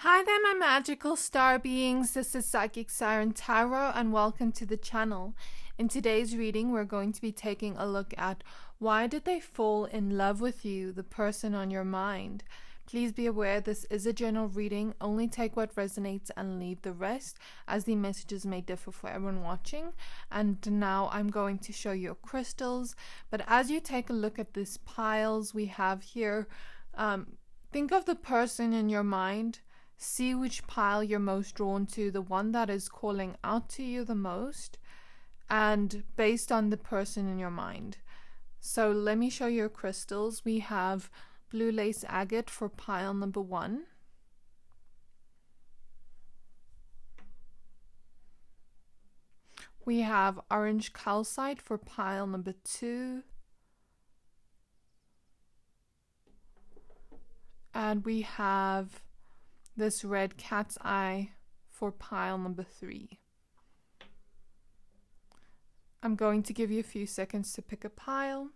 Hi there, my magical star beings. This is Psychic Siren Tarot, and welcome to the channel. In today's reading, we're going to be taking a look at why did they fall in love with you, the person on your mind. Please be aware this is a general reading. Only take what resonates and leave the rest, as the messages may differ for everyone watching. And now I'm going to show you crystals. But as you take a look at these piles we have here, think of the person in your mind. See which pile you're most drawn to, the one that is calling out to you the most, and based on the person in your mind. So let me show you your crystals. We have blue lace agate for pile number 1. We have orange calcite for pile number 2. And we have this red cat's eye for pile number 3. I'm going to give you a few seconds to pick a pile.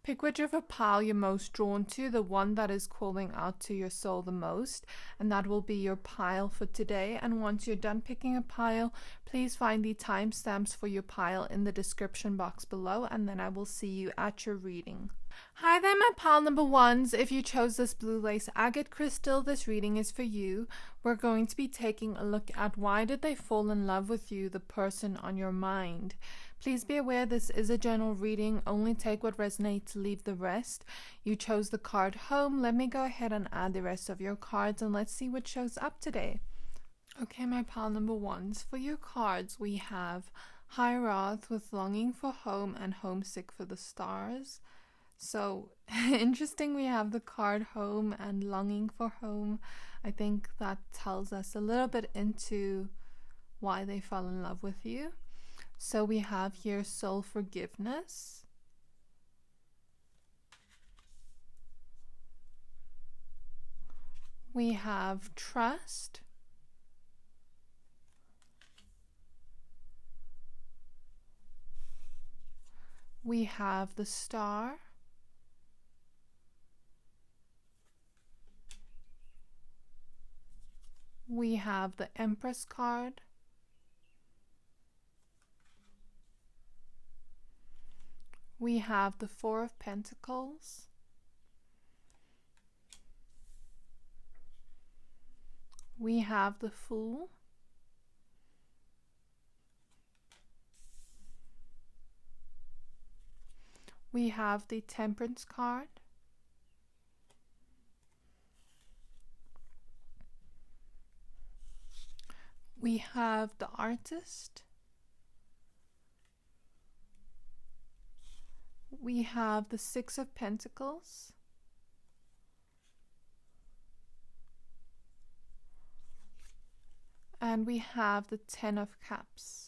Pick whichever pile you're most drawn to, the one that is calling out to your soul the most, and that will be your pile for today. And once you're done picking a pile, please find the timestamps for your pile in the description box below, and then I will see you at your reading. Hi there, my pile number 1s. If you chose this blue lace agate crystal, this reading is for you. We're going to be taking a look at why did they fall in love with you, the person on your mind. Please be aware this is a general reading. Only take what resonates, leave the rest. You chose the card home. Let me go ahead and add the rest of your cards and let's see what shows up today. Okay, my pile number 1s. For your cards, we have High Wrath with longing for home and homesick for the stars. So interesting, we have the card home and longing for home. I think that tells us a little bit into why they fell in love with you. So we have here soul forgiveness. We have trust. We have the star. We have the Empress card. We have the Four of Pentacles. We have the Fool. We have the Temperance card. We have the Artist. We have the Six of Pentacles. And we have the Ten of Cups.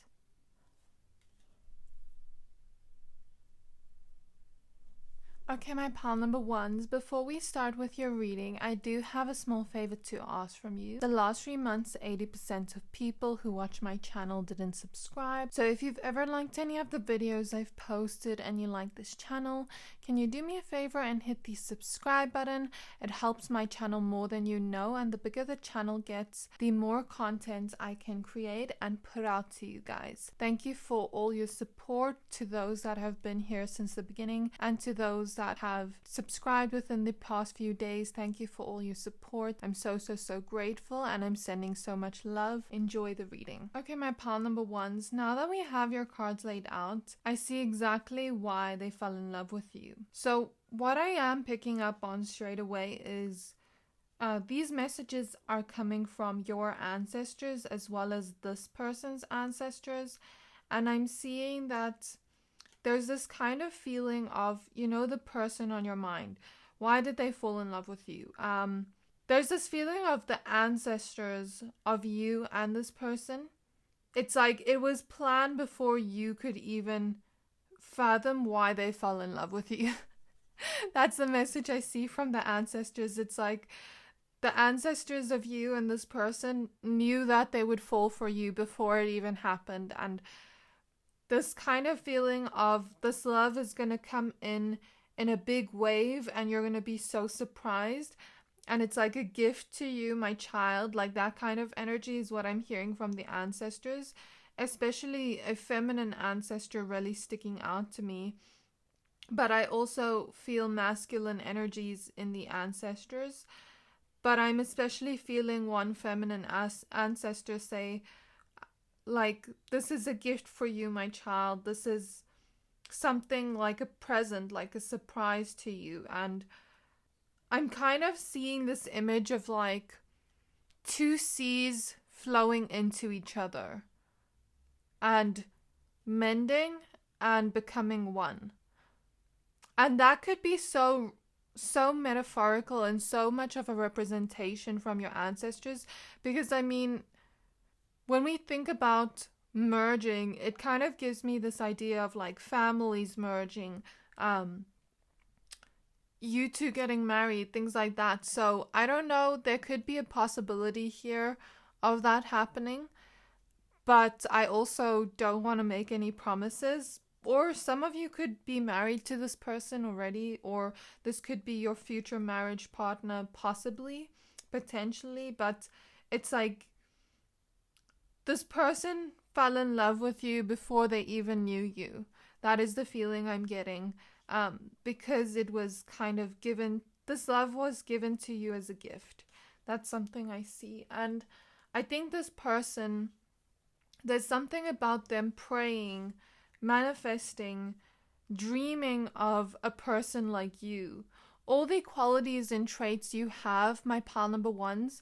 Okay, my pile number 1s, before we start with your reading, I do have a small favor to ask from you. The last 3 months, 80% of people who watch my channel didn't subscribe. So if you've ever liked any of the videos I've posted and you like this channel, can you do me a favor and hit the subscribe button? It helps my channel more than you know, and the bigger the channel gets, the more content I can create and put out to you guys. Thank you for all your support, to those that have been here since the beginning and to those that have subscribed within the past few days. Thank you for all your support. I'm so grateful, and I'm sending so much love. Enjoy the reading. Okay, my pile number 1s, now that we have your cards laid out, I see exactly why they fell in love with you. So what I am picking up on straight away is these messages are coming from your ancestors as well as this person's ancestors, and I'm seeing that there's this kind of feeling of, you know, the person on your mind. Why did they fall in love with you? There's this feeling of the ancestors of you and this person. It's like it was planned before you could even fathom why they fell in love with you. That's the message I see from the ancestors. It's like the ancestors of you and this person knew that they would fall for you before it even happened, and this kind of feeling of this love is going to come in in a big wave, and you're going to be so surprised. And it's like a gift to you, my child. Like that kind of energy is what I'm hearing from the ancestors, especially a feminine ancestor really sticking out to me. But I also feel masculine energies in the ancestors. But I'm especially feeling one feminine ancestor say, like, this is a gift for you, my child. This is something like a present, like a surprise to you. And I'm kind of seeing this image of like two seas flowing into each other and mending and becoming one. And that could be so metaphorical and so much of a representation from your ancestors, because I mean, when we think about merging, it kind of gives me this idea of like families merging, you two getting married, things like that. So I don't know, there could be a possibility here of that happening, but I also don't want to make any promises. Or some of you could be married to this person already, or this could be your future marriage partner, possibly, potentially. But it's like this person fell in love with you before they even knew you. That is the feeling I'm getting, because it was kind of given, this love was given to you as a gift. That's something I see. And I think this person, there's something about them praying, manifesting, dreaming of a person like you. All the qualities and traits you have, my pile number ones,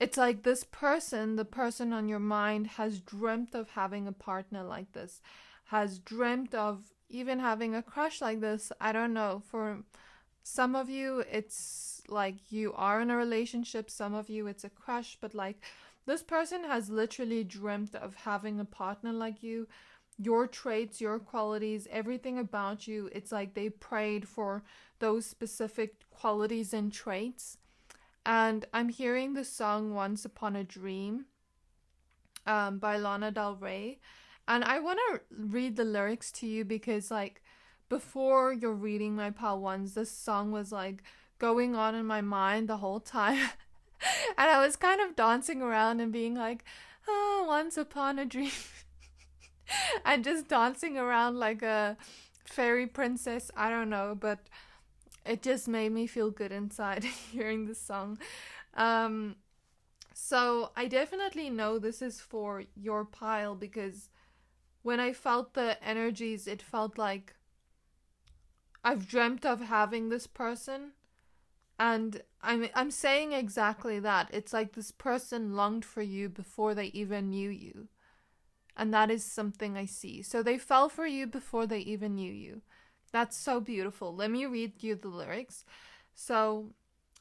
it's like this person, the person on your mind, has dreamt of having a partner like this, has dreamt of even having a crush like this. I don't know. For some of you, it's like you are in a relationship. Some of you, it's a crush. But like this person has literally dreamt of having a partner like you. Your traits, your qualities, everything about you, it's like they prayed for those specific qualities and traits. And I'm hearing the song Once Upon a Dream by Lana Del Rey. And I want to read the lyrics to you because, like, before you're reading my pal ones, this song was, like, going on in my mind the whole time. And I was kind of dancing around and being like, oh, once upon a dream. And just dancing around like a fairy princess. I don't know, but it just made me feel good inside hearing this song. So I definitely know this is for your pile, because when I felt the energies, it felt like I've dreamt of having this person. And I'm saying exactly that. It's like this person longed for you before they even knew you. And that is something I see. So they fell for you before they even knew you. That's so beautiful. Let me read you the lyrics. So,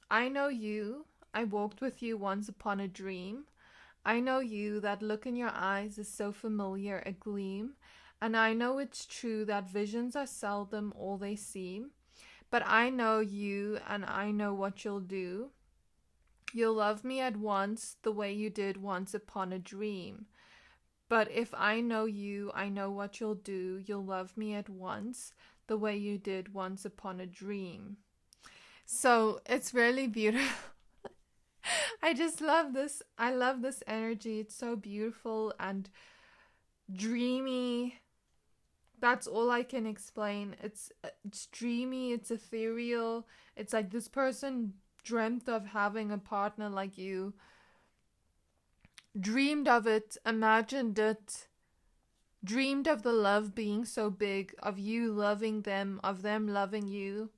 I know you. I walked with you once upon a dream. I know you. That look in your eyes is so familiar, a gleam. And I know it's true that visions are seldom all they seem. But I know you, and I know what you'll do. You'll love me at once the way you did once upon a dream. But if I know you, I know what you'll do. You'll love me at once the way you did once upon a dream. So it's really beautiful. I just love this. I love this energy. It's so beautiful and dreamy. That's all I can explain. It's dreamy. It's ethereal. It's like this person dreamt of having a partner like you. Dreamed of it, imagined it, dreamed of the love being so big, of you loving them, of them loving you.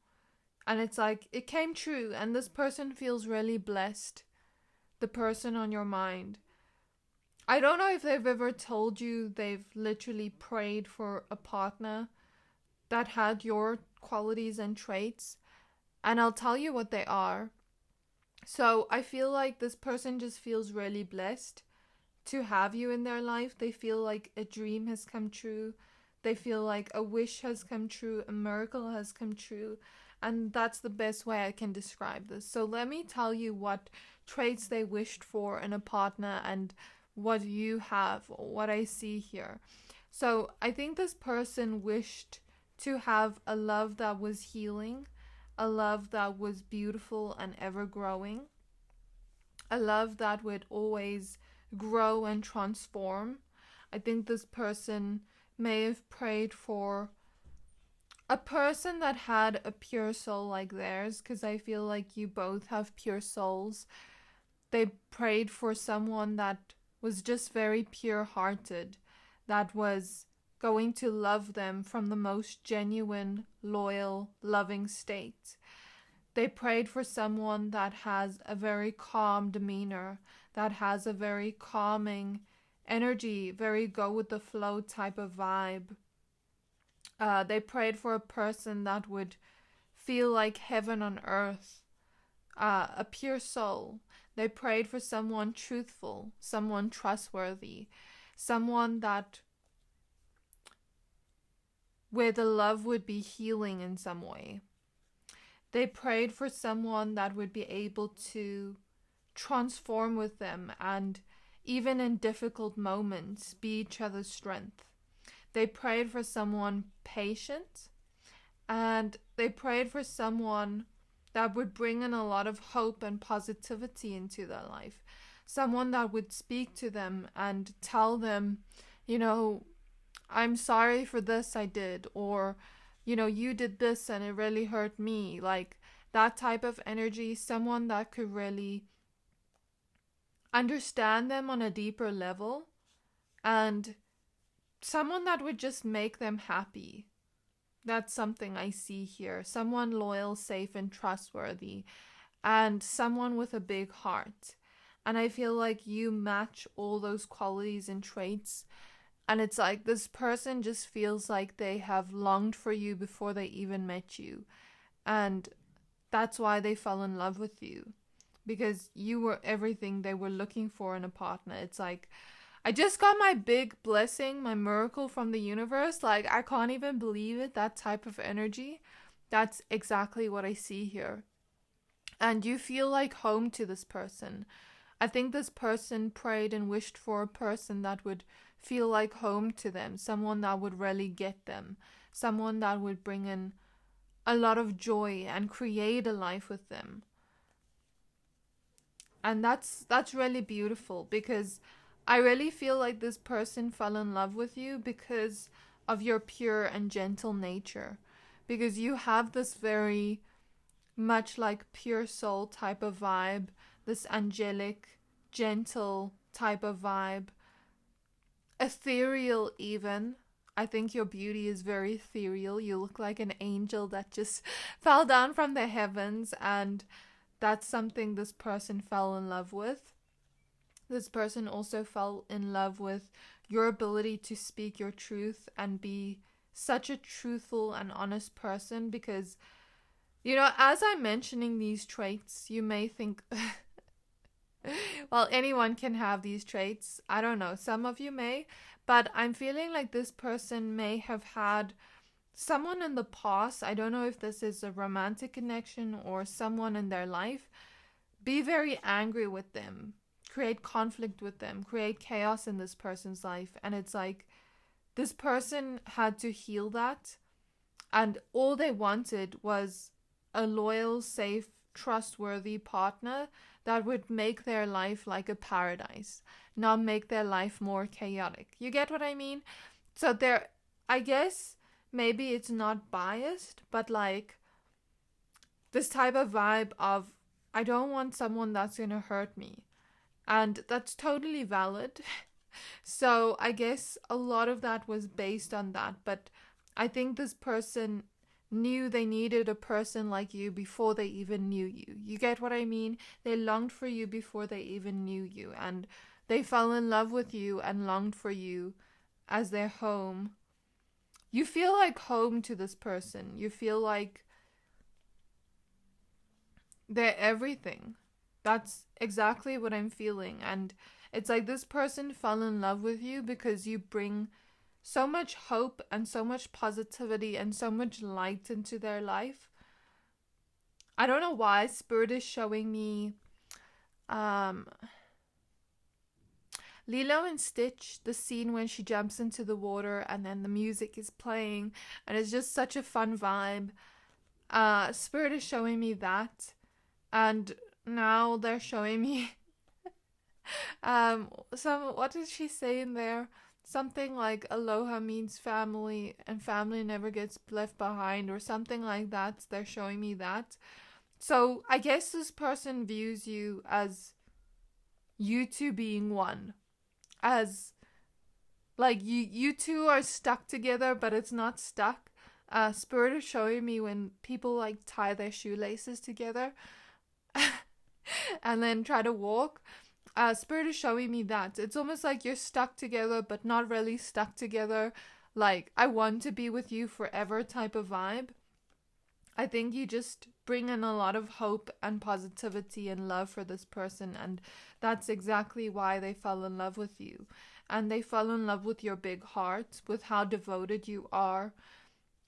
And it's like, it came true, and this person feels really blessed, the person on your mind. I don't know if they've ever told you they've literally prayed for a partner that had your qualities and traits, and I'll tell you what they are. So I feel like this person just feels really blessed to have you in their life. They feel like a dream has come true. They feel like a wish has come true. A miracle has come true. And that's the best way I can describe this. So let me tell you what traits they wished for in a partner and what you have, what I see here. So I think this person wished to have a love that was healing, a love that was beautiful and ever growing, a love that would always grow and transform. I think this person may have prayed for a person that had a pure soul like theirs, because I feel like you both have pure souls. They prayed for someone that was just very pure hearted, that was going to love them from the most genuine, loyal, loving state. They prayed for someone that has a very calm demeanor, that has a very calming energy, very go with the flow type of vibe. They prayed for a person that would feel like heaven on earth, a pure soul. They prayed for someone truthful, someone trustworthy, someone that where the love would be healing in some way. They prayed for someone that would be able to transform with them and even in difficult moments be each other's strength. They prayed for someone patient, and they prayed for someone that would bring in a lot of hope and positivity into their life. Someone that would speak to them and tell them, you know, I'm sorry for this I did, or, you know, you did this and it really hurt me. Like that type of energy, someone that could really understand them on a deeper level, and someone that would just make them happy. That's something I see here. Someone loyal, safe, and trustworthy, and someone with a big heart. And I feel like you match all those qualities and traits. And it's like this person just feels like they have longed for you before they even met you. And that's why they fell in love with you. Because you were everything they were looking for in a partner. It's like, I just got my big blessing, my miracle from the universe. Like, I can't even believe it, that type of energy. That's exactly what I see here. And you feel like home to this person. I think this person prayed and wished for a person that would feel like home to them. Someone that would really get them. Someone that would bring in a lot of joy and create a life with them. And that's really beautiful, because I really feel like this person fell in love with you because of your pure and gentle nature. Because you have this very much like pure soul type of vibe, this angelic, gentle type of vibe. Ethereal even. I think your beauty is very ethereal. You look like an angel that just fell down from the heavens, and that's something this person fell in love with. This person also fell in love with your ability to speak your truth and be such a truthful and honest person, because, you know, as I'm mentioning these traits, you may think, well, anyone can have these traits. I don't know. Some of you may, but I'm feeling like this person may have had someone in the past. I don't know if this is a romantic connection or someone in their life. Be very angry with them. Create conflict with them, create chaos in this person's life. And it's like, this person had to heal that. And all they wanted was a loyal, safe, trustworthy partner that would make their life like a paradise, not make their life more chaotic. You get what I mean? So there, I guess, maybe it's not biased, but like this type of vibe of, I don't want someone that's gonna hurt me. And that's totally valid. So I guess a lot of that was based on that. But I think this person knew they needed a person like you before they even knew you. You get what I mean? They longed for you before they even knew you. And they fell in love with you and longed for you as their home. You feel like home to this person. You feel like they're everything. That's exactly what I'm feeling. And it's like this person fell in love with you because you bring so much hope and so much positivity and so much light into their life. I don't know why Spirit is showing me Lilo and Stitch, the scene when she jumps into the water and then the music is playing and it's just such a fun vibe. Spirit is showing me that, and now they're showing me what did she say in there? Something like aloha means family and family never gets left behind, or something like that. They're showing me that. So I guess this person views you as you two being one, as like you two are stuck together, but it's not stuck. Spirit is showing me when people like tie their shoelaces together and then try to walk. Spirit is showing me that it's almost like you're stuck together but not really stuck together, like I want to be with you forever type of vibe. I think you just bring in a lot of hope and positivity and love for this person, and that's exactly why they fell in love with you. And they fell in love with your big heart, with how devoted you are,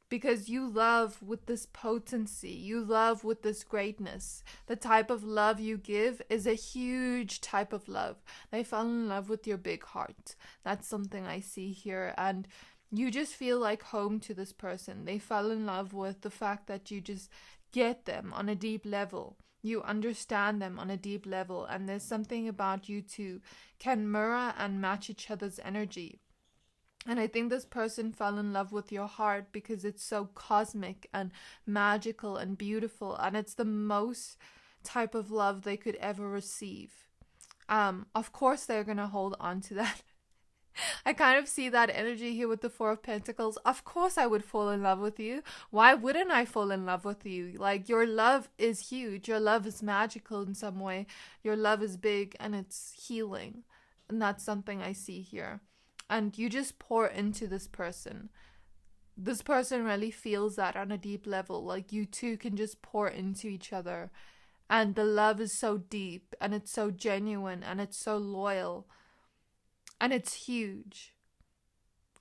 because you love with this potency, you love with this greatness. The type of love you give is a huge type of love. They fell in love with your big heart. That's something I see here, and you just feel like home to this person. They fell in love with the fact that you just get them on a deep level. You understand them on a deep level, and there's something about you two can mirror and match each other's energy. And I think this person fell in love with your heart because it's so cosmic and magical and beautiful, and it's the most type of love they could ever receive. Of course they're gonna hold on to that. I kind of see that energy here with the Four of Pentacles. Of course I would fall in love with you. Why wouldn't I fall in love with you? Like, your love is huge. Your love is magical in some way. Your love is big and it's healing. And that's something I see here. And you just pour into this person. This person really feels that on a deep level. Like, you two can just pour into each other. And the love is so deep and it's so genuine and it's so loyal. And it's huge.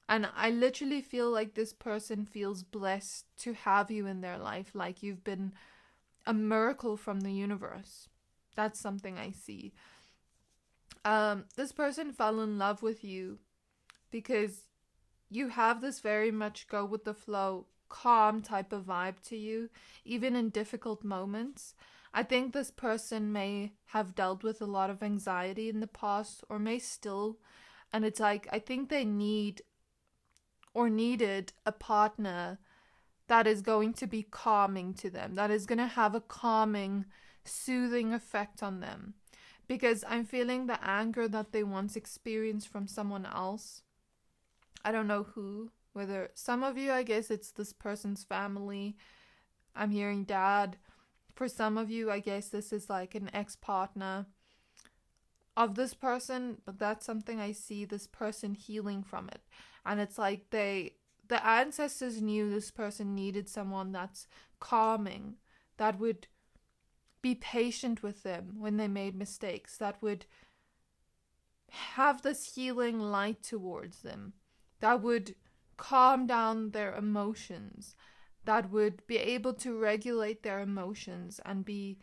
And I literally feel like this person feels blessed to have you in their life. Like you've been a miracle from the universe. That's something I see. This person fell in love with you because you have this very much go with the flow, calm type of vibe to you, even in difficult moments. I think this person may have dealt with a lot of anxiety in the past, or may still. And it's like, I think they need or needed a partner that is going to be calming to them, that is going to have a calming, soothing effect on them. Because I'm feeling the anger that they once experienced from someone else. I don't know who, whether some of you, I guess it's this person's family. I'm hearing dad. For some of you, I guess this is like an ex-partner of this person, but that's something I see this person healing from it. And it's like the ancestors knew this person needed someone that's calming, that would be patient with them when they made mistakes, that would have this healing light towards them, that would calm down their emotions, that would be able to regulate their emotions and be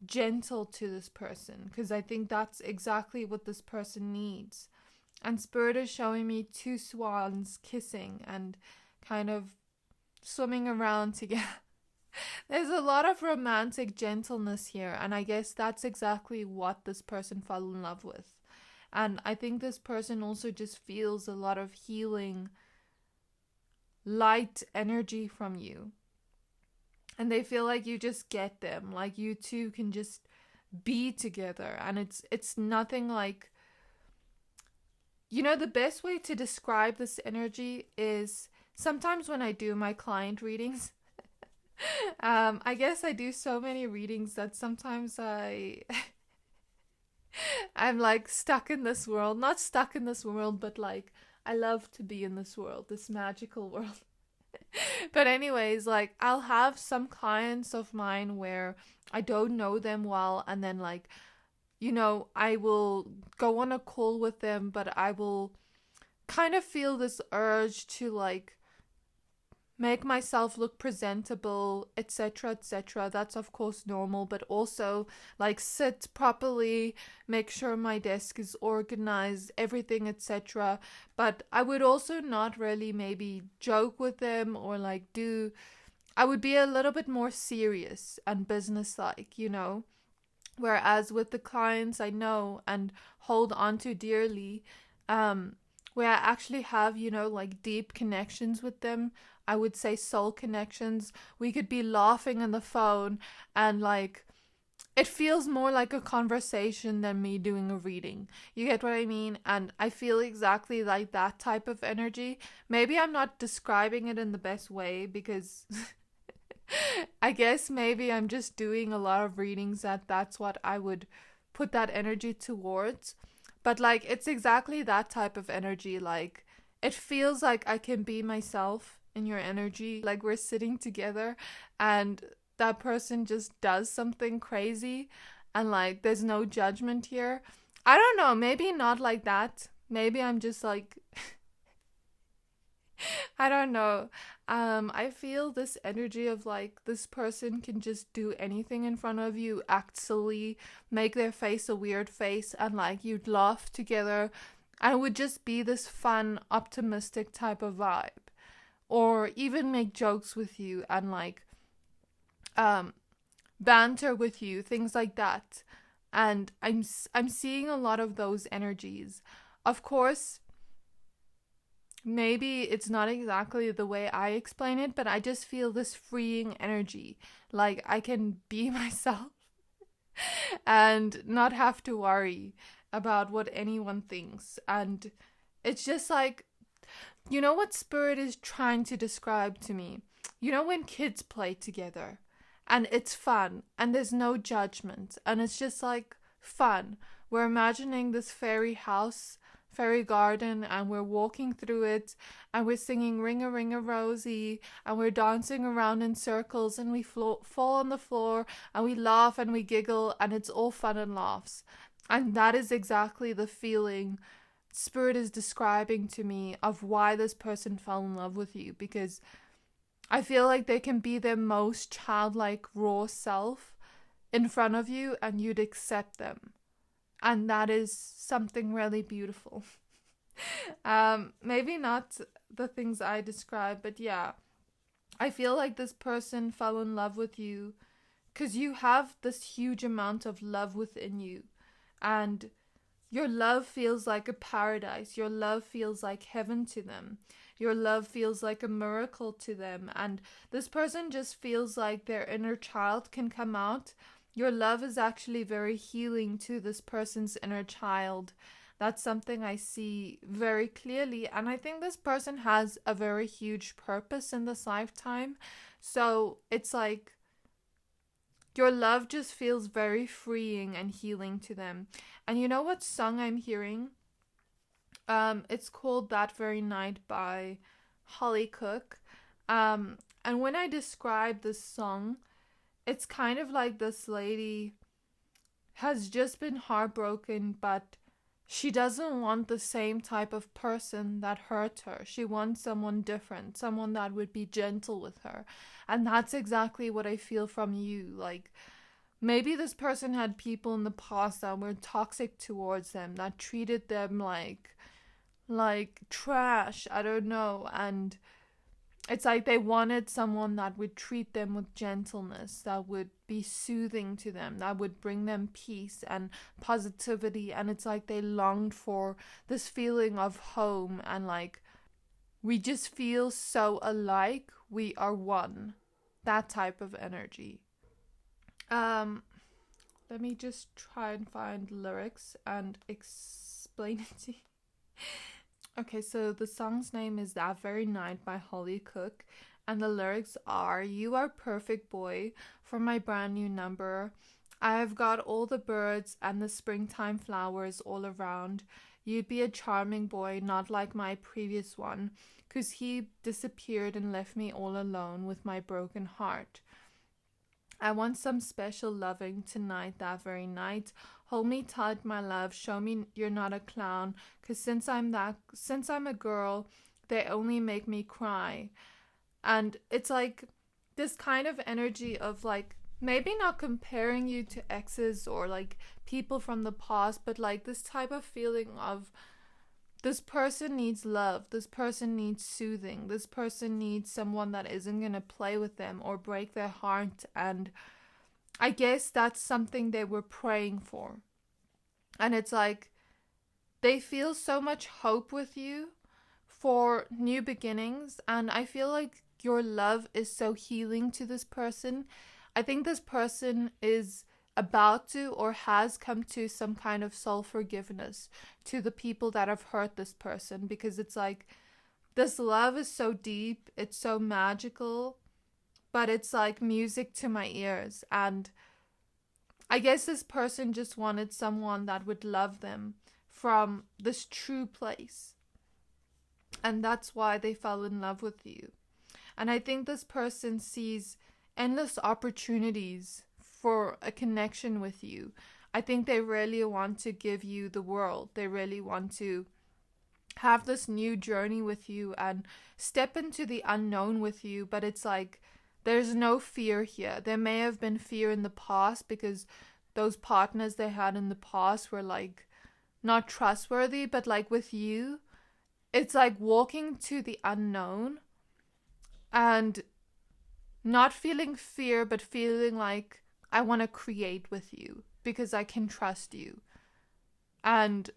gentle to this person, because I think that's exactly what this person needs. And Spirit is showing me two swans kissing and kind of swimming around together. There's a lot of romantic gentleness here, and I guess that's exactly what this person fell in love with. And I think this person also just feels a lot of healing, light energy from you. And they feel like you just get them, like you two can just be together. And it's nothing like, you know, the best way to describe this energy is sometimes when I do my client readings, I guess I do so many readings that sometimes I'm like stuck in this world. Not stuck in this world, but like I love to be in this world, this magical world. But anyways, like I'll have some clients of mine where I don't know them well, and then like, you know, I will go on a call with them, but I will kind of feel this urge to like make myself look presentable, etc., etc. That's of course normal, but also like sit properly, make sure my desk is organized, everything, etc. But I would also not really maybe joke with them or like do, I would be a little bit more serious and businesslike, you know. Whereas with the clients I know and hold on to dearly, where I actually have, you know, like deep connections with them, I would say soul connections. We could be laughing on the phone and like it feels more like a conversation than me doing a reading. You get what I mean? And I feel exactly like that type of energy. Maybe I'm not describing it in the best way because I guess maybe I'm just doing a lot of readings that's what I would put that energy towards. But like it's exactly that type of energy. Like it feels like I can be myself in your energy. Like we're sitting together and that person just does something crazy and like there's no judgment here. I don't know, maybe not like that. Maybe I'm just like I don't know. I feel this energy of like this person can just do anything in front of you, act silly, make their face a weird face, and like you'd laugh together, and it would just be this fun, optimistic type of vibe. Or even make jokes with you and like banter with you, things like that. And I'm seeing a lot of those energies. Of course, maybe it's not exactly the way I explain it, but I just feel this freeing energy. Like I can be myself and not have to worry about what anyone thinks. And it's just like, you know what Spirit is trying to describe to me? You know when kids play together and it's fun and there's no judgment and it's just like fun. We're imagining this fairy house, fairy garden, and we're walking through it and we're singing Ring a Ring a Rosie and we're dancing around in circles and we fall on the floor and we laugh and we giggle and it's all fun and laughs. And that is exactly the feeling Spirit is describing to me of why this person fell in love with you, because I feel like they can be their most childlike, raw self in front of you and you'd accept them. And that is something really beautiful. Maybe not the things I described, but yeah. I feel like this person fell in love with you because you have this huge amount of love within you. And your love feels like a paradise. Your love feels like heaven to them. Your love feels like a miracle to them. And this person just feels like their inner child can come out. Your love is actually very healing to this person's inner child. That's something I see very clearly. And I think this person has a very huge purpose in this lifetime. So it's like your love just feels very freeing and healing to them. And you know what song I'm hearing? It's called That Very Night by Holly Cook. And when I describe this song, it's kind of like this lady has just been heartbroken, but she doesn't want the same type of person that hurt her. She wants someone different, someone that would be gentle with her. And that's exactly what I feel from you. Like, maybe this person had people in the past that were toxic towards them, that treated them like trash, I don't know. And it's like they wanted someone that would treat them with gentleness, that would be soothing to them, that would bring them peace and positivity. And it's like they longed for this feeling of home and like, we just feel so alike, we are one. That type of energy. Let me just try and find lyrics and explain it to you. Okay, so the song's name is That Very Night by Holly Cook, and the lyrics are, "You are perfect, boy, for my brand new number. I have got all the birds and the springtime flowers all around. You'd be a charming boy, not like my previous one, 'cause he disappeared and left me all alone with my broken heart. I want some special loving tonight, that very night. Hold me tight, my love. Show me you're not a clown. 'Cause since I'm a girl, they only make me cry. And it's like this kind of energy of like, maybe not comparing you to exes or like people from the past, but like this type of feeling of this person needs love, this person needs soothing, this person needs someone that isn't going to play with them or break their heart. And I guess that's something they were praying for. And it's like they feel so much hope with you for new beginnings. And I feel like your love is so healing to this person. I think this person is about to or has come to some kind of soul forgiveness to the people that have hurt this person, because it's like this love is so deep, it's so magical, but it's like music to my ears. And I guess this person just wanted someone that would love them from this true place. And that's why they fell in love with you. And I think this person sees endless opportunities for a connection with you. I think they really want to give you the world. They really want to have this new journey with you and step into the unknown with you. But it's like there's no fear here. There may have been fear in the past because those partners they had in the past were like not trustworthy. But like with you, it's like walking to the unknown and not feeling fear, but feeling like I want to create with you because I can trust you. And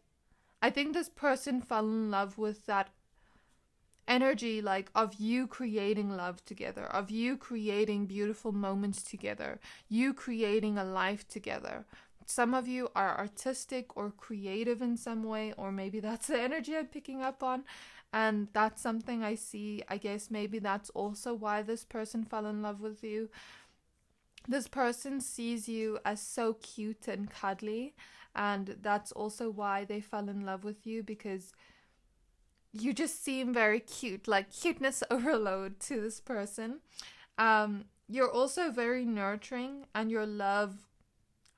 I think this person fell in love with that energy, like of you creating love together, of you creating beautiful moments together, you creating a life together. Some of you are artistic or creative in some way, or maybe that's the energy I'm picking up on. And that's something I see. I guess maybe that's also why this person fell in love with you. This person sees you as so cute and cuddly. And that's also why they fell in love with you, because you just seem very cute, like cuteness overload to this person. You're also very nurturing, and your love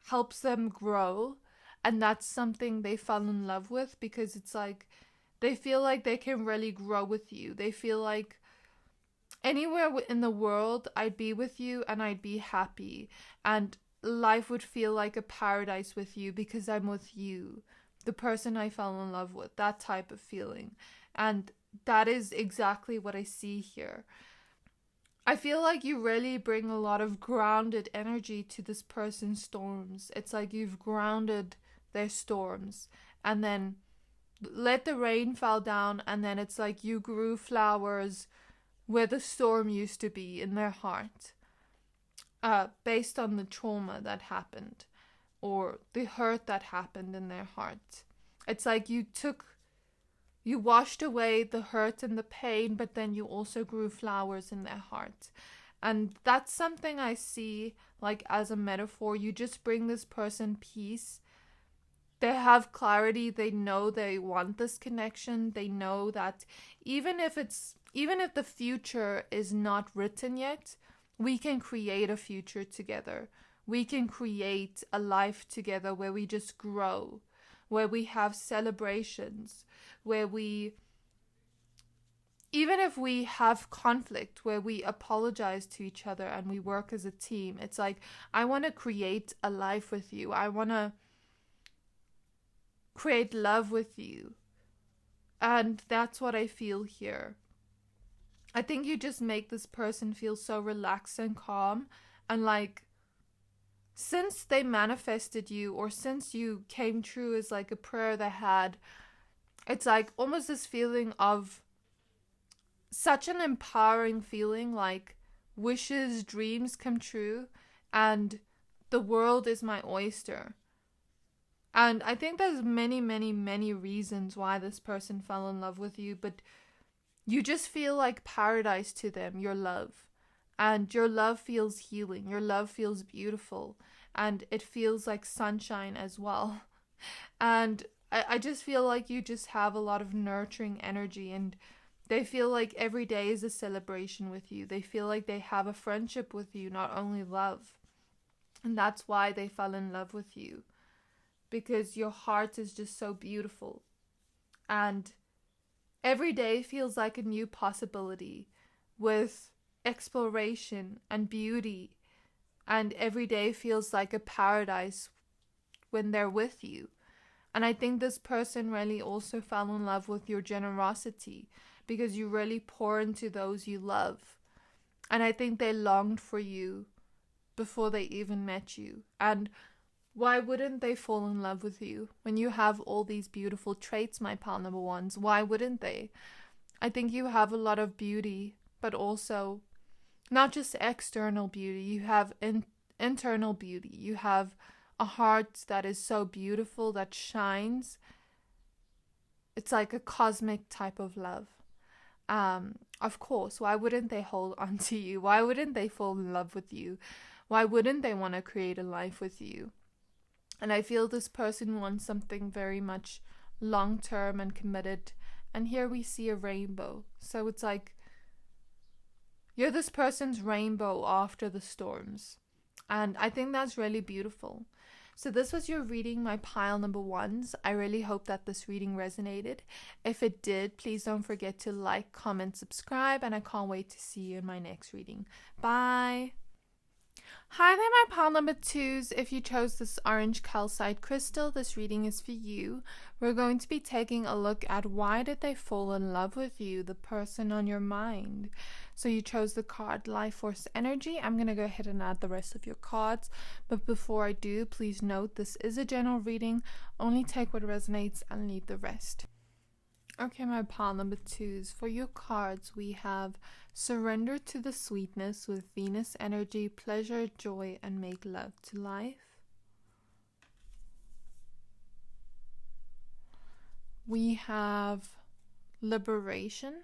helps them grow. And that's something they fell in love with, because it's like they feel like they can really grow with you. They feel like anywhere in the world I'd be with you and I'd be happy. And life would feel like a paradise with you because I'm with you, the person I fell in love with, that type of feeling. And that is exactly what I see here. I feel like you really bring a lot of grounded energy to this person's storms. It's like you've grounded their storms and then let the rain fall down, and then it's like you grew flowers where the storm used to be in their heart, based on the trauma that happened or the hurt that happened in their heart. It's like you washed away the hurt and the pain, but then you also grew flowers in their heart. And that's something I see like as a metaphor. You just bring this person peace. They have clarity. They know they want this connection. They know that even if the future is not written yet, we can create a future together. We can create a life together where we just grow, where we have celebrations, where we, even if we have conflict, where we apologize to each other and we work as a team. It's like, I want to create a life with you. I want to create love with you. And that's what I feel here. I think you just make this person feel so relaxed and calm. And like, since they manifested you, or since you came true as like a prayer they had, it's like almost this feeling of such an empowering feeling, like wishes, dreams come true, and the world is my oyster. And I think there's many, many, many reasons why this person fell in love with you, but you just feel like paradise to them, your love. And your love feels healing. Your love feels beautiful. And it feels like sunshine as well. And I just feel like you just have a lot of nurturing energy. And they feel like every day is a celebration with you. They feel like they have a friendship with you, not only love. And that's why they fell in love with you. Because your heart is just so beautiful. And every day feels like a new possibility with exploration and beauty, and every day feels like a paradise when they're with you. And I think this person really also fell in love with your generosity, because you really pour into those you love. And I think they longed for you before they even met you. And why wouldn't they fall in love with you when you have all these beautiful traits, my pal number ones? Why wouldn't they? I think you have a lot of beauty, but also not just external beauty. You have internal beauty. You have a heart that is so beautiful, that shines. It's like a cosmic type of love. Of course, why wouldn't they hold on to you? Why wouldn't they fall in love with you? Why wouldn't they want to create a life with you? And I feel this person wants something very much long-term and committed. And here we see a rainbow. So it's like you're this person's rainbow after the storms. And I think that's really beautiful. So this was your reading, my pile number ones. I really hope that this reading resonated. If it did, please don't forget to like, comment, subscribe, and I can't wait to see you in my next reading. Bye! Hi there, my pile number twos. If you chose this orange calcite crystal, this reading is for you. We're going to be taking a look at why did they fall in love with you, the person on your mind. So you chose the card Life Force Energy. I'm going to go ahead and add the rest of your cards. But before I do, please note this is a general reading. Only take what resonates and leave the rest. Okay, my pile number twos. For your cards, we have Surrender to the Sweetness with Venus Energy, Pleasure, Joy, and Make Love to Life. We have Liberation.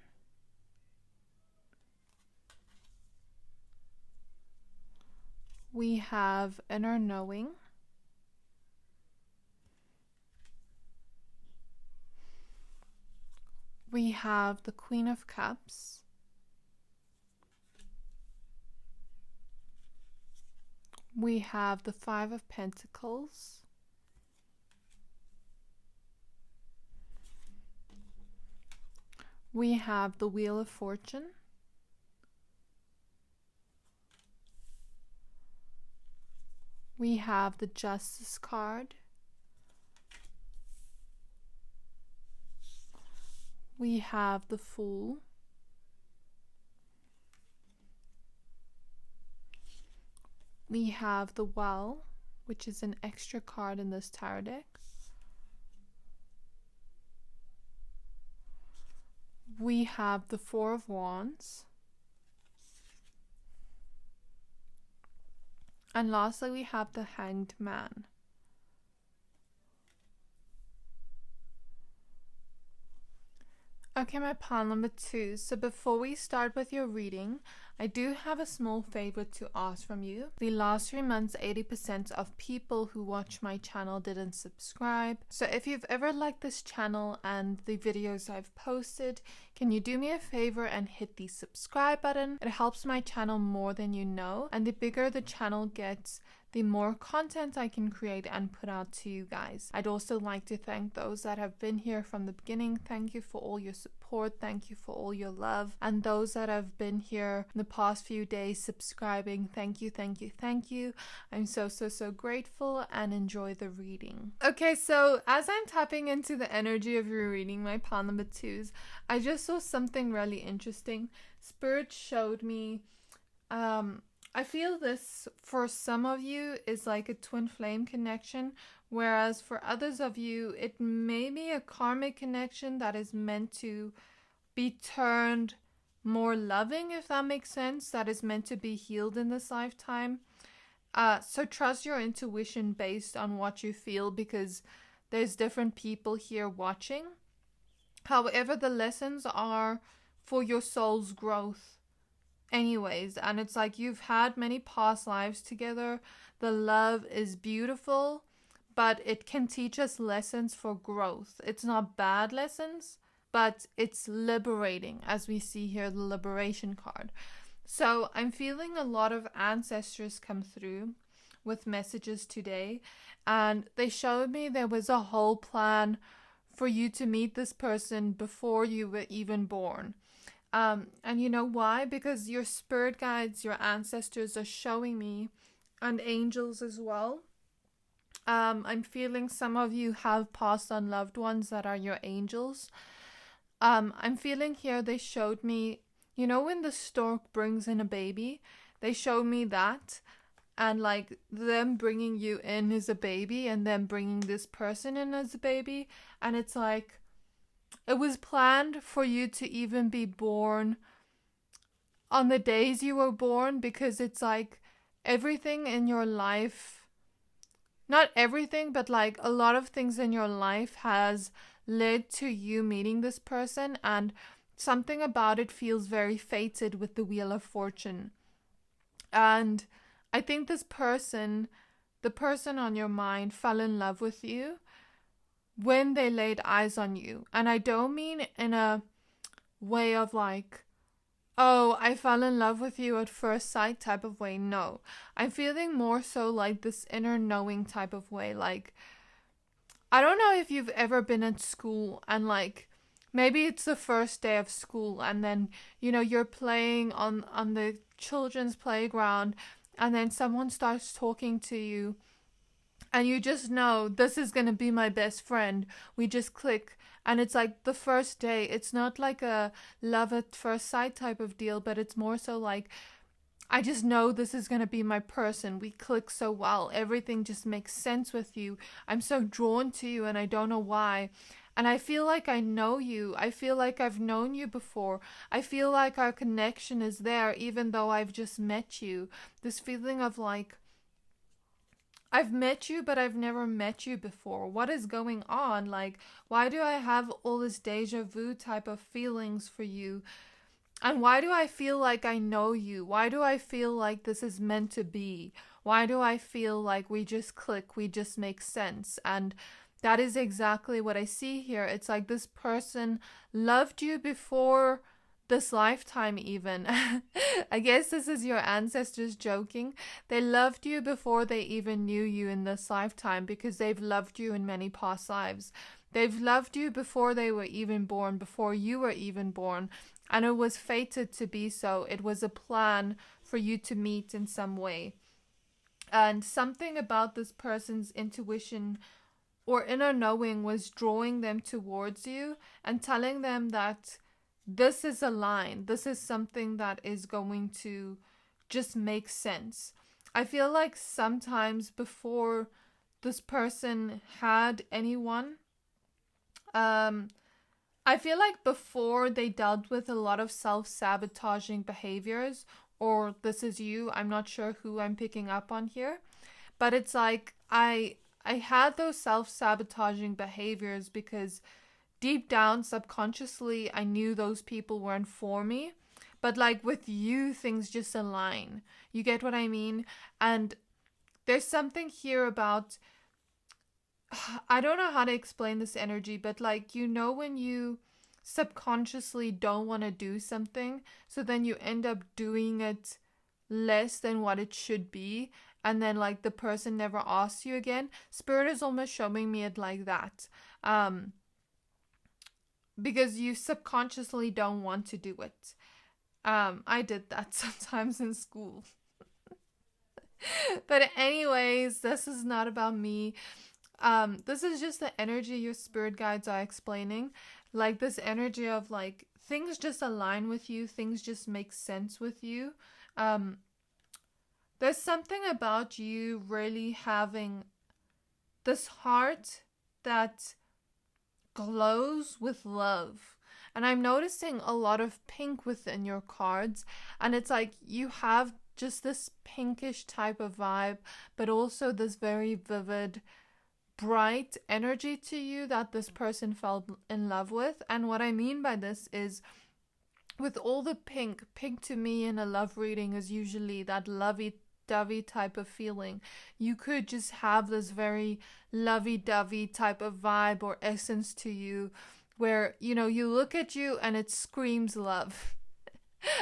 We have Inner Knowing. We have the Queen of Cups. We have the Five of Pentacles. We have the Wheel of Fortune. We have the Justice card. We have the Fool. We have the Well, which is an extra card in this tarot deck. We have the Four of Wands. And lastly, we have the Hanged Man. Okay, my pile number two. So before we start with your reading, I do have a small favor to ask from you. The last 3 months, 80% of people who watch my channel didn't subscribe. So if you've ever liked this channel and the videos I've posted, can you do me a favor and hit the subscribe button? It helps my channel more than you know. And the bigger the channel gets, the more content I can create and put out to you guys. I'd also like to thank those that have been here from the beginning. Thank you for all your support. Thank you for all your love. And those that have been here in the past few days subscribing, thank you, thank you, thank you. I'm so grateful, and enjoy the reading. Okay, so as I'm tapping into the energy of your reading, my pile number twos, I just saw something really interesting. Spirit showed me I feel this for some of you is like a twin flame connection, whereas for others of you, it may be a karmic connection that is meant to be turned more loving, if that makes sense, that is meant to be healed in this lifetime. So trust your intuition based on what you feel, because there's different people here watching. However, the lessons are for your soul's growth anyways, and it's like you've had many past lives together. The love is beautiful, but it can teach us lessons for growth. It's not bad lessons, but it's liberating, as we see here, the Liberation card. So I'm feeling a lot of ancestors come through with messages today, and they showed me there was a whole plan for you to meet this person before you were even born. And you know why? Because your spirit guides, your ancestors are showing me, and angels as well. I'm feeling some of you have passed on loved ones that are your angels. I'm feeling here they showed me, you know, when the stork brings in a baby, they showed me that. And like them bringing you in as a baby and then bringing this person in as a baby. And it's like, it was planned for you to even be born on the days you were born, because it's like everything in your life, not everything, but like a lot of things in your life has led to you meeting this person, and something about it feels very fated with the Wheel of Fortune. And I think this person, the person on your mind, fell in love with you when they laid eyes on you. And I don't mean in a way of like, oh, I fell in love with you at first sight type of way. No, I'm feeling more so like this inner knowing type of way. Like, I don't know if you've ever been at school and like, maybe it's the first day of school and then, you know, you're playing on the children's playground and then someone starts talking to you and you just know this is going to be my best friend. We just click. And it's like the first day. It's not like a love at first sight type of deal, but it's more so like, I just know this is going to be my person. We click so well. Everything just makes sense with you. I'm so drawn to you and I don't know why. And I feel like I know you. I feel like I've known you before. I feel like our connection is there even though I've just met you. This feeling of like, I've met you, but I've never met you before. What is going on? Like, why do I have all this deja vu type of feelings for you? And why do I feel like I know you? Why do I feel like this is meant to be? Why do I feel like we just click, we just make sense? And that is exactly what I see here. It's like this person loved you before this lifetime even. I guess this is your ancestors joking. They loved you before they even knew you in this lifetime, because they've loved you in many past lives. They've loved you before they were even born, before you were even born. And it was fated to be so. It was a plan for you to meet in some way. And something about this person's intuition or inner knowing was drawing them towards you and telling them that this is a line. This is something that is going to just make sense. I feel like sometimes before this person had anyone, I feel like before they dealt with a lot of self-sabotaging behaviors, or this is you, I'm not sure who I'm picking up on here, but it's like I had those self-sabotaging behaviors because deep down, subconsciously, I knew those people weren't for me. But like with you, things just align. You get what I mean? And there's something here about, I don't know how to explain this energy, but like, you know, when you subconsciously don't want to do something, so then you end up doing it less than what it should be, and then like the person never asks you again. Spirit is almost showing me it like that. Because you subconsciously don't want to do it. I did that sometimes in school. But anyways, this is not about me. This is just the energy your spirit guides are explaining. Like this energy of like, things just align with you. Things just make sense with you. There's something about you really having this heart that glows with love. And I'm noticing a lot of pink within your cards, and it's like you have just this pinkish type of vibe, but also this very vivid, bright energy to you that this person fell in love with. And what I mean by this is, with all the pink to me in a love reading is usually that lovey-dovey type of feeling. You could just have this very lovey-dovey type of vibe or essence to you where, you know, you look at you and it screams love.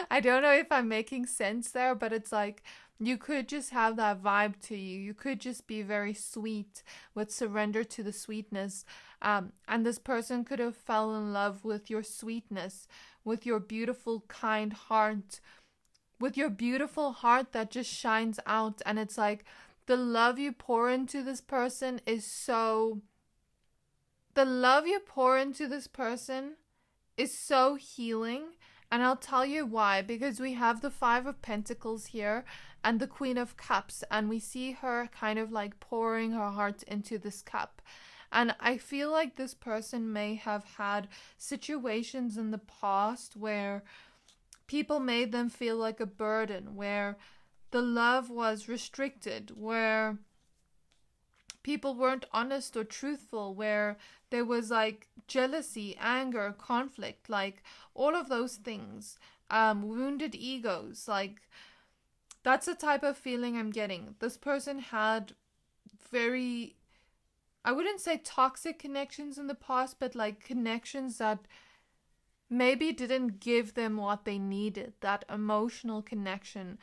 I don't know if I'm making sense there, but it's like You could just have that vibe to you. You could just be very sweet with surrender to the sweetness. And this person could have fell in love with your sweetness, with your beautiful, kind heart, with your beautiful heart that just shines out. And it's like the love you pour into this person is so... The love you pour into this person is so healing. And I'll tell you why. Because we have the Five of Pentacles here and the Queen of Cups. And we see her kind of like pouring her heart into this cup. And I feel like this person may have had situations in the past where people made them feel like a burden, where the love was restricted, where people weren't honest or truthful, where there was like jealousy, anger, conflict, like all of those things, wounded egos. Like that's the type of feeling I'm getting. This person had very, I wouldn't say toxic connections in the past, but like connections that maybe didn't give them what they needed, that emotional connection,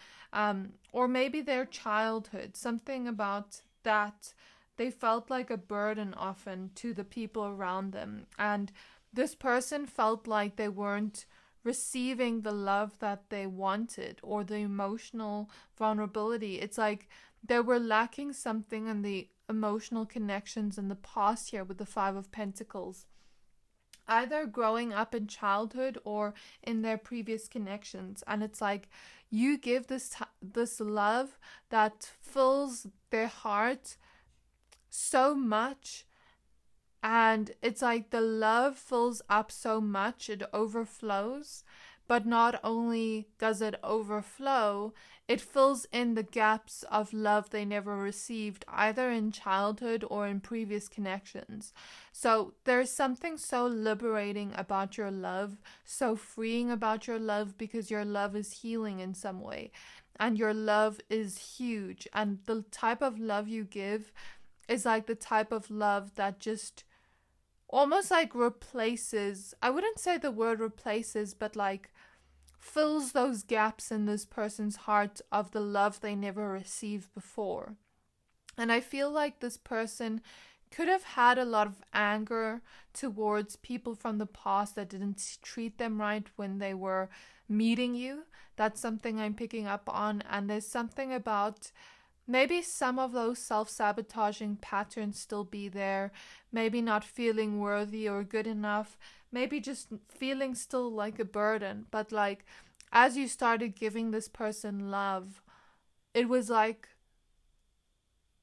or maybe their childhood, something about that. They felt like a burden often to the people around them. And this person felt like they weren't receiving the love that they wanted or the emotional vulnerability. It's like they were lacking something in the emotional connections in the past here with the Five of Pentacles. Either growing up in childhood or in their previous connections. And it's like you give this love that fills their heart so much, and it's like the love fills up so much it overflows. But not only does it overflow, it fills in the gaps of love they never received, either in childhood or in previous connections. So there's something so liberating about your love, so freeing about your love, because your love is healing in some way. And your love is huge. And the type of love you give is like the type of love that just almost like replaces, I wouldn't say the word replaces, but like fills those gaps in this person's heart of the love they never received before. And I feel like this person could have had a lot of anger towards people from the past that didn't treat them right when they were meeting you. That's something I'm picking up on. And there's something about maybe some of those self-sabotaging patterns still be there. Maybe not feeling worthy or good enough. Maybe just feeling still like a burden. But like, as you started giving this person love, it was like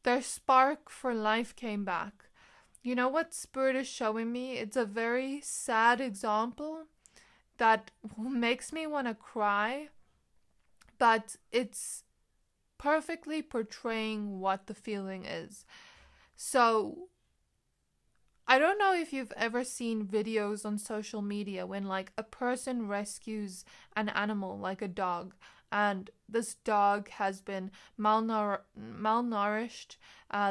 their spark for life came back. You know what Spirit is showing me? It's a very sad example that makes me want to cry. But it's perfectly portraying what the feeling is. So I don't know if you've ever seen videos on social media when like a person rescues an animal like a dog, and this dog has been malnourished,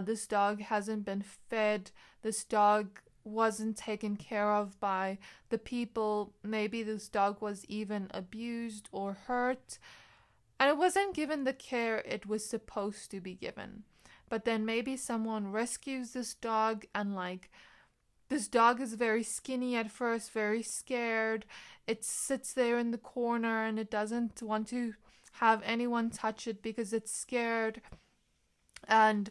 this dog hasn't been fed, this dog wasn't taken care of by the people, maybe this dog was even abused or hurt, and it wasn't given the care it was supposed to be given. But then maybe someone rescues this dog, and like this dog is very skinny at first, very scared. It sits there in the corner and it doesn't want to have anyone touch it because it's scared. And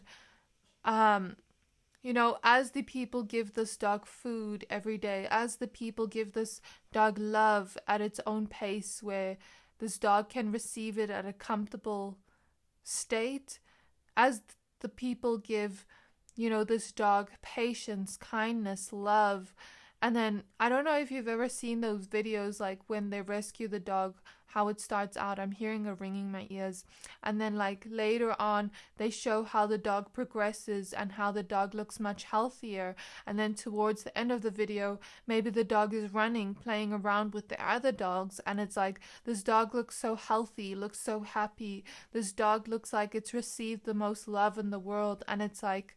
you know, as the people give this dog food every day, as the people give this dog love at its own pace, where this dog can receive it at a comfortable state, as the people give, you know, this dog patience, kindness, love. And then I don't know if you've ever seen those videos like when they rescue the dog, how it starts out. I'm hearing a ringing in my ears. And then like later on, they show how the dog progresses and how the dog looks much healthier. And then towards the end of the video, maybe the dog is running, playing around with the other dogs. And it's like, this dog looks so healthy, looks so happy. This dog looks like it's received the most love in the world. And it's like,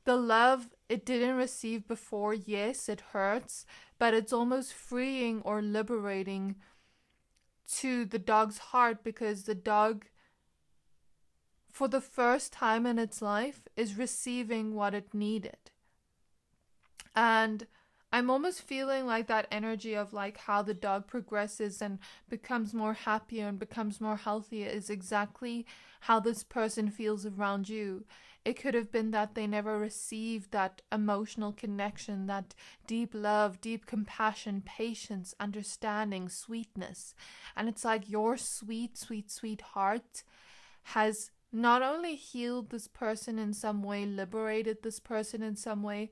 the love it didn't receive before, yes, it hurts, but it's almost freeing or liberating to the dog's heart, because the dog for the first time in its life, is receiving what it needed. And I'm almost feeling like that energy of like how the dog progresses and becomes more happier and becomes more healthier is exactly how this person feels around you. It could have been that they never received that emotional connection, that deep love, deep compassion, patience, understanding, sweetness. And it's like your sweet, sweet, sweet heart has not only healed this person in some way, liberated this person in some way,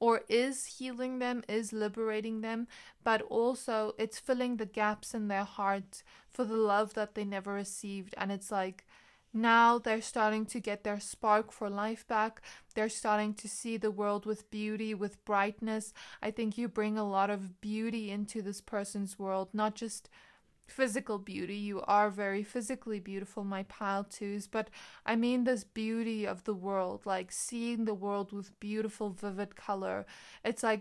or is healing them, is liberating them, but also it's filling the gaps in their heart for the love that they never received. And it's like now they're starting to get their spark for life back. They're starting to see the world with beauty, with brightness. I think you bring a lot of beauty into this person's world, not just physical beauty. You are very physically beautiful, my pile twos, but I mean this beauty of the world, like seeing the world with beautiful, vivid color. It's like,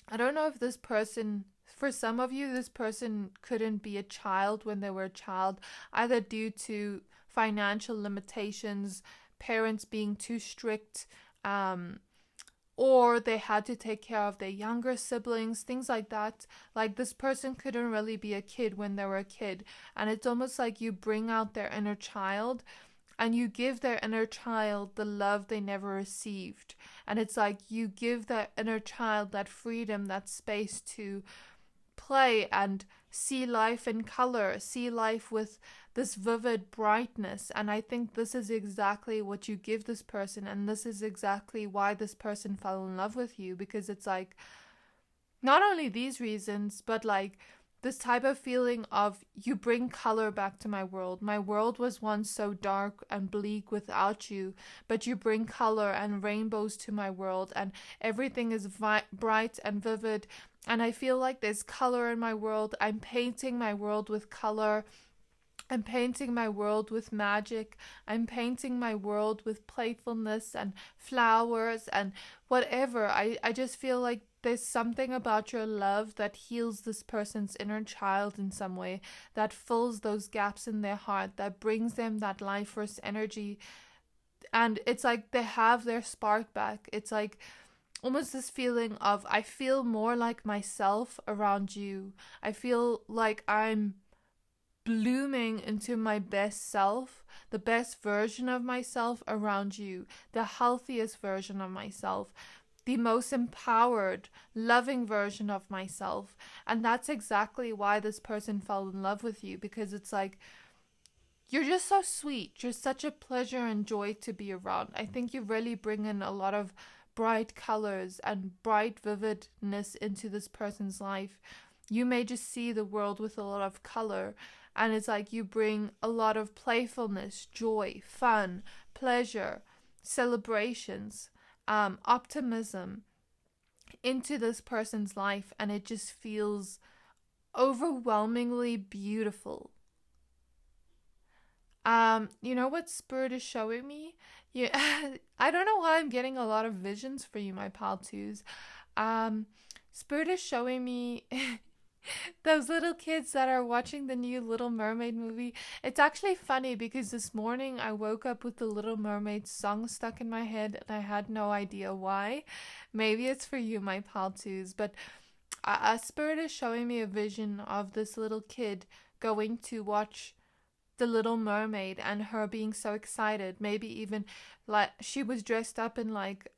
I don't know if this person, for some of you, this person couldn't be a child when they were a child, either due to financial limitations, parents being too strict, or they had to take care of their younger siblings, things like that. Like this person couldn't really be a kid when they were a kid. And it's almost like you bring out their inner child and you give their inner child the love they never received. And it's like you give that inner child that freedom, that space to play and see life in color, see life with this vivid brightness. And I think this is exactly what you give this person, and this is exactly why this person fell in love with you, because it's like not only these reasons, but like this type of feeling of you bring color back to my world. My world was once so dark and bleak without you, but you bring color and rainbows to my world, and everything is bright and vivid. And I feel like there's color in my world. I'm painting my world with color. I'm painting my world with magic. I'm painting my world with playfulness and flowers and whatever. I just feel like there's something about your love that heals this person's inner child in some way, that fills those gaps in their heart, that brings them that life force energy. And it's like they have their spark back. It's like almost this feeling of I feel more like myself around you. I feel like I'm blooming into my best self, the best version of myself around you, the healthiest version of myself, the most empowered, loving version of myself. And that's exactly why this person fell in love with you, because it's like you're just so sweet. You're such a pleasure and joy to be around. I think you really bring in a lot of bright colors and bright vividness into this person's life. You may just see the world with a lot of color, and it's like you bring a lot of playfulness, joy, fun, pleasure, celebrations, optimism into this person's life, and it just feels overwhelmingly beautiful. You know what Spirit is showing me? Yeah, I don't know why I'm getting a lot of visions for you, my pal twos. Spirit is showing me those little kids that are watching the new Little Mermaid movie. It's actually funny because this morning I woke up with the Little Mermaid song stuck in my head and I had no idea why. Maybe it's for you, my pal twos, but Spirit is showing me a vision of this little kid going to watch the Little Mermaid and her being so excited. Maybe even like she was dressed up in like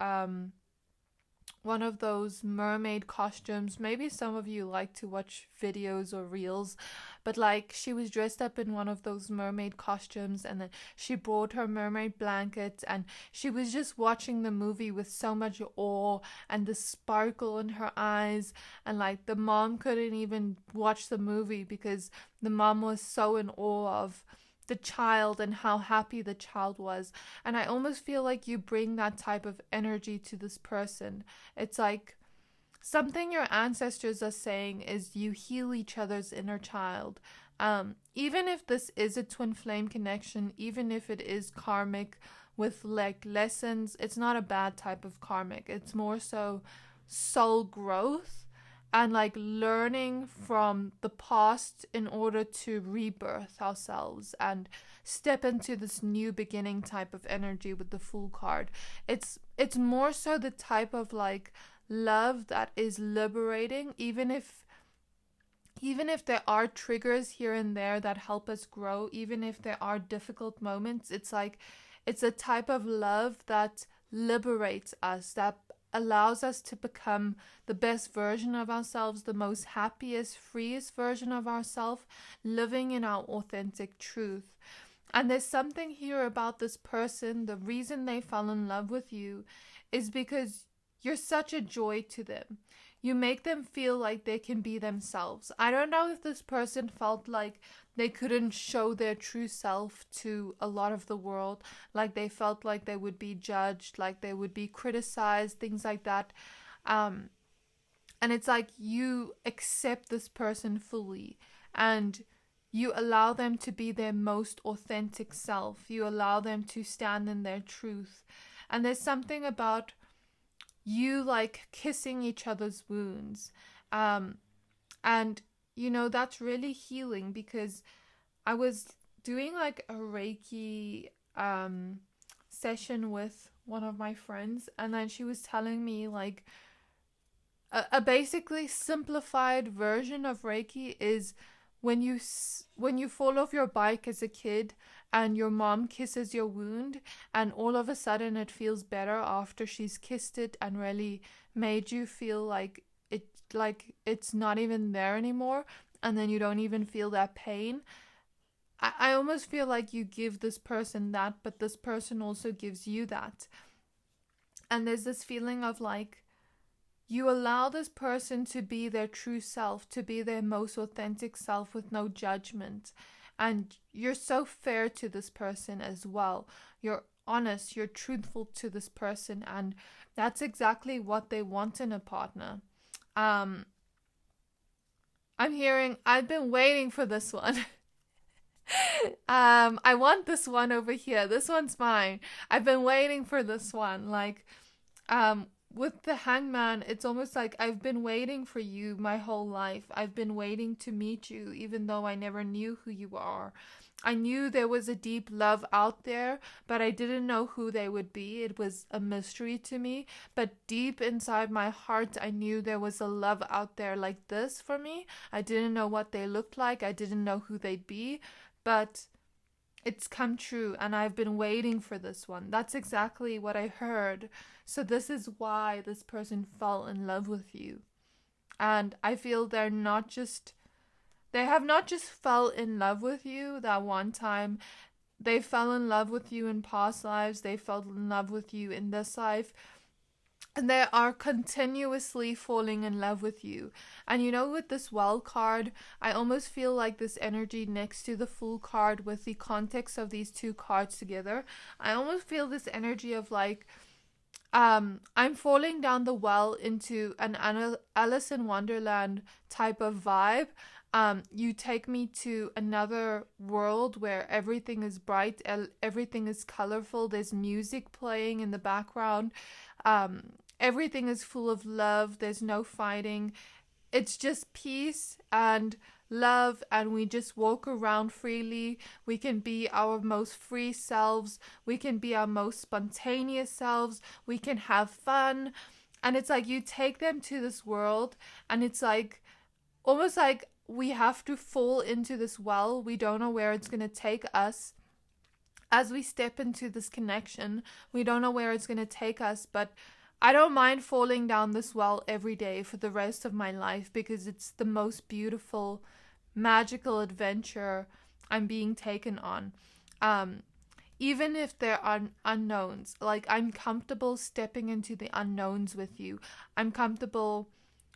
one of those mermaid costumes. Maybe some of you like to watch videos or reels, but like she was dressed up in one of those mermaid costumes, and then she brought her mermaid blanket, and she was just watching the movie with so much awe and the sparkle in her eyes. And like the mom couldn't even watch the movie because the mom was so in awe of the child and how happy the child was. And I almost feel like you bring that type of energy to this person. It's like something your ancestors are saying is you heal each other's inner child. Even if this is a twin flame connection, even if it is karmic with like lessons, it's not a bad type of karmic. It's more so soul growth. and like learning from the past in order to rebirth ourselves and step into this new beginning type of energy with the Fool card. It's more so the type of like love that is liberating, even if there are triggers here and there that help us grow, even if there are difficult moments. It's like it's a type of love that liberates us, that allows us to become the best version of ourselves, the most happiest, freest version of ourselves, living in our authentic truth. And there's something here about this person. The reason they fell in love with you is because you're such a joy to them. You make them feel like they can be themselves. I don't know if this person felt like they couldn't show their true self to a lot of the world, like they felt like they would be judged, like they would be criticized, things like that. And it's like you accept this person fully, and you allow them to be their most authentic self. You allow them to stand in their truth. And there's something about you like kissing each other's wounds. And, you know, that's really healing, because I was doing like a Reiki session with one of my friends, and then she was telling me like a basically simplified version of Reiki is when you fall off your bike as a kid and your mom kisses your wound, and all of a sudden it feels better after she's kissed it and really made you feel like it's not even there anymore, and then you don't even feel that pain. I almost feel like you give this person that, but this person also gives you that. And there's this feeling of like, you allow this person to be their true self, to be their most authentic self with no judgment. And you're so fair to this person as well. You're honest, you're truthful to this person, and that's exactly what they want in a partner. I'm hearing, I've been waiting for this one. I want this one over here. This one's mine. I've been waiting for this one. Like, with the Hangman, it's almost like I've been waiting for you my whole life. I've been waiting to meet you, even though I never knew who you are. I knew there was a deep love out there, but I didn't know who they would be. It was a mystery to me. But deep inside my heart, I knew there was a love out there like this for me. I didn't know what they looked like. I didn't know who they'd be. But it's come true, and I've been waiting for this one. That's exactly what I heard. So this is why this person fell in love with you. And I feel they have not just fell in love with you that one time. They fell in love with you in past lives. They fell in love with you in this life. And they are continuously falling in love with you. And you know, with this Well card, I almost feel like this energy next to the Fool card, with the context of these two cards together, I almost feel this energy of like, I'm falling down the well into an Alice in Wonderland type of vibe. You take me to another world where everything is bright, everything is colorful, there's music playing in the background. Everything is full of love. There's no fighting. It's just peace and love, and we just walk around freely. We can be our most free selves. We can be our most spontaneous selves. We can have fun. And it's like you take them to this world, and it's like almost like we have to fall into this well. We don't know where it's going to take us. As we step into this connection, we don't know where it's going to take us, but I don't mind falling down this well every day for the rest of my life, because it's the most beautiful, magical adventure I'm being taken on. Even if there are unknowns, like I'm comfortable stepping into the unknowns with you. I'm comfortable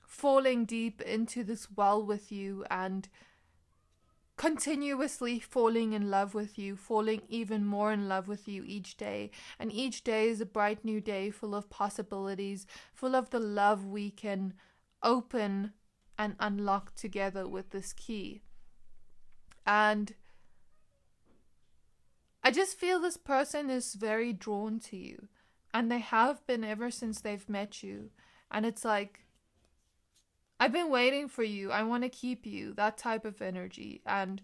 falling deep into this well with you and continuously falling in love with you, falling even more in love with you each day. And each day is a bright new day full of possibilities, full of the love we can open and unlock together with this key. And I just feel this person is very drawn to you, and they have been ever since they've met you. And it's like, I've been waiting for you. I want to keep you. That type of energy. And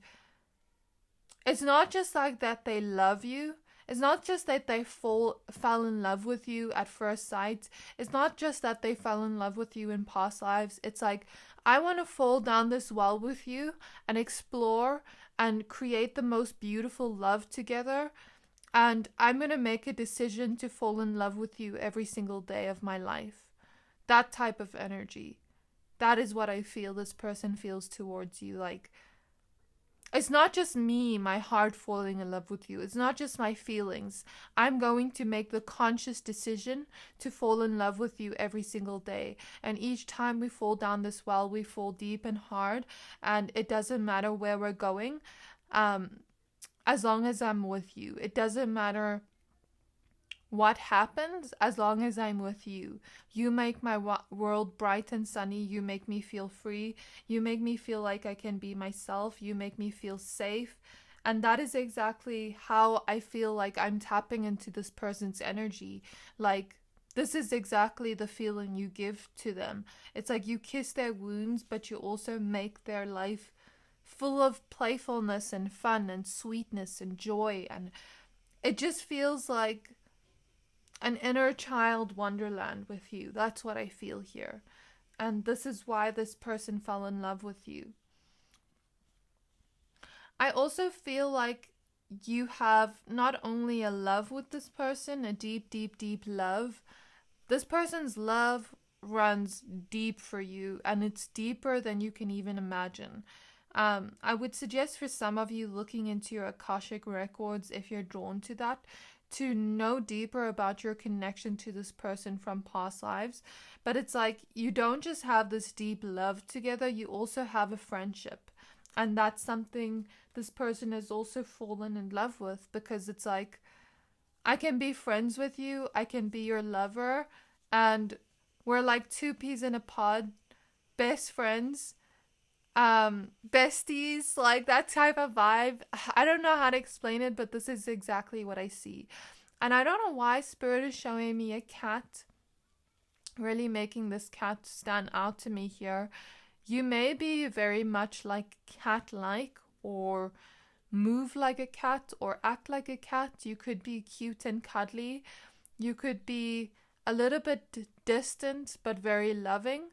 it's not just like that they love you. It's not just that they fell in love with you at first sight. It's not just that they fell in love with you in past lives. It's like, I want to fall down this well with you and explore and create the most beautiful love together. And I'm going to make a decision to fall in love with you every single day of my life. That type of energy. That is what I feel this person feels towards you. Like, it's not just me, my heart falling in love with you. It's not just my feelings. I'm going to make the conscious decision to fall in love with you every single day. And each time we fall down this well, we fall deep and hard. And it doesn't matter where we're going, as long as I'm with you. It doesn't matter what happens as long as I'm with you. You make my world bright and sunny. You make me feel free. You make me feel like I can be myself. You make me feel safe. And that is exactly how I feel like I'm tapping into this person's energy. Like, this is exactly the feeling you give to them. It's like you kiss their wounds, but you also make their life full of playfulness and fun and sweetness and joy. And it just feels like an inner child wonderland with you. That's what I feel here. And this is why this person fell in love with you. I also feel like you have not only a love with this person, a deep, deep, deep love. This person's love runs deep for you, and it's deeper than you can even imagine. I would suggest for some of you looking into your Akashic records, if you're drawn to that, to know deeper about your connection to this person from past lives. But it's like, you don't just have this deep love together, you also have a friendship. And that's something this person has also fallen in love with, because it's like, I can be friends with you, I can be your lover, and we're like two peas in a pod, best friends, besties, like that type of vibe. I don't know how to explain it, but this is exactly what I see. And I don't know why Spirit is showing me a cat, really making this cat stand out to me here. You may be very much like cat-like, or move like a cat, or act like a cat. You could be cute and cuddly. You could be a little bit distant but very loving.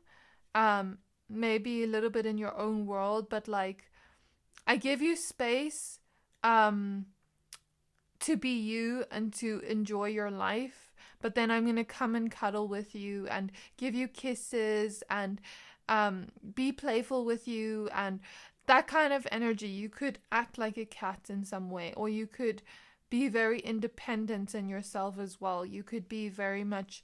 Maybe a little bit in your own world, but like, I give you space to be you and to enjoy your life, but then I'm gonna come and cuddle with you and give you kisses and be playful with you, and that kind of energy. You could act like a cat in some way, or you could be very independent in yourself as well. You could be very much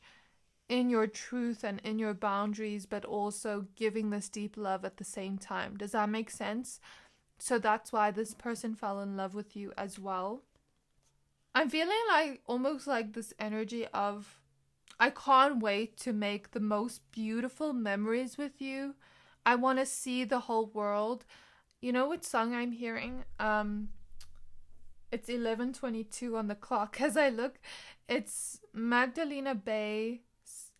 in your truth and in your boundaries, but also giving this deep love at the same time. Does that make sense? So that's why this person fell in love with you as well. I'm feeling like almost like this energy of, I can't wait to make the most beautiful memories with you. I want to see the whole world. You know what song I'm hearing? It's 11:22 on the clock as I look. It's Magdalena Bay.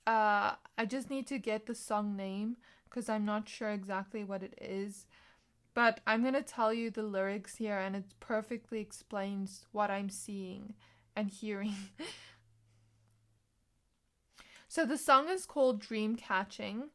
I just need to get the song name because I'm not sure exactly what it is. But I'm going to tell you the lyrics here, and it perfectly explains what I'm seeing and hearing. So the song is called Dream Catching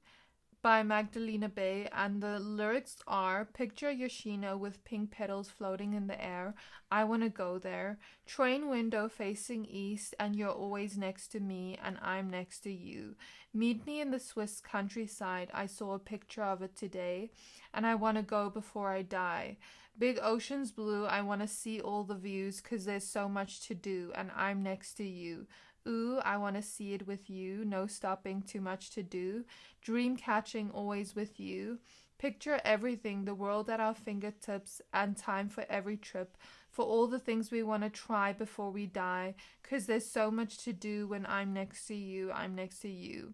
by Magdalena Bay, and the lyrics are: picture Yoshino with pink petals floating in the air. I want to go there. Train window facing east, and you're always next to me, and I'm next to you. Meet me in the Swiss countryside. I saw a picture of it today, and I want to go before I die. Big oceans blue, I want to see all the views, 'cause there's so much to do, and I'm next to you. Ooh, I want to see it with you. No stopping, too much to do. Dream catching, always with you. Picture everything, the world at our fingertips, and time for every trip. For all the things we want to try before we die. 'Cause there's so much to do when I'm next to you. I'm next to you.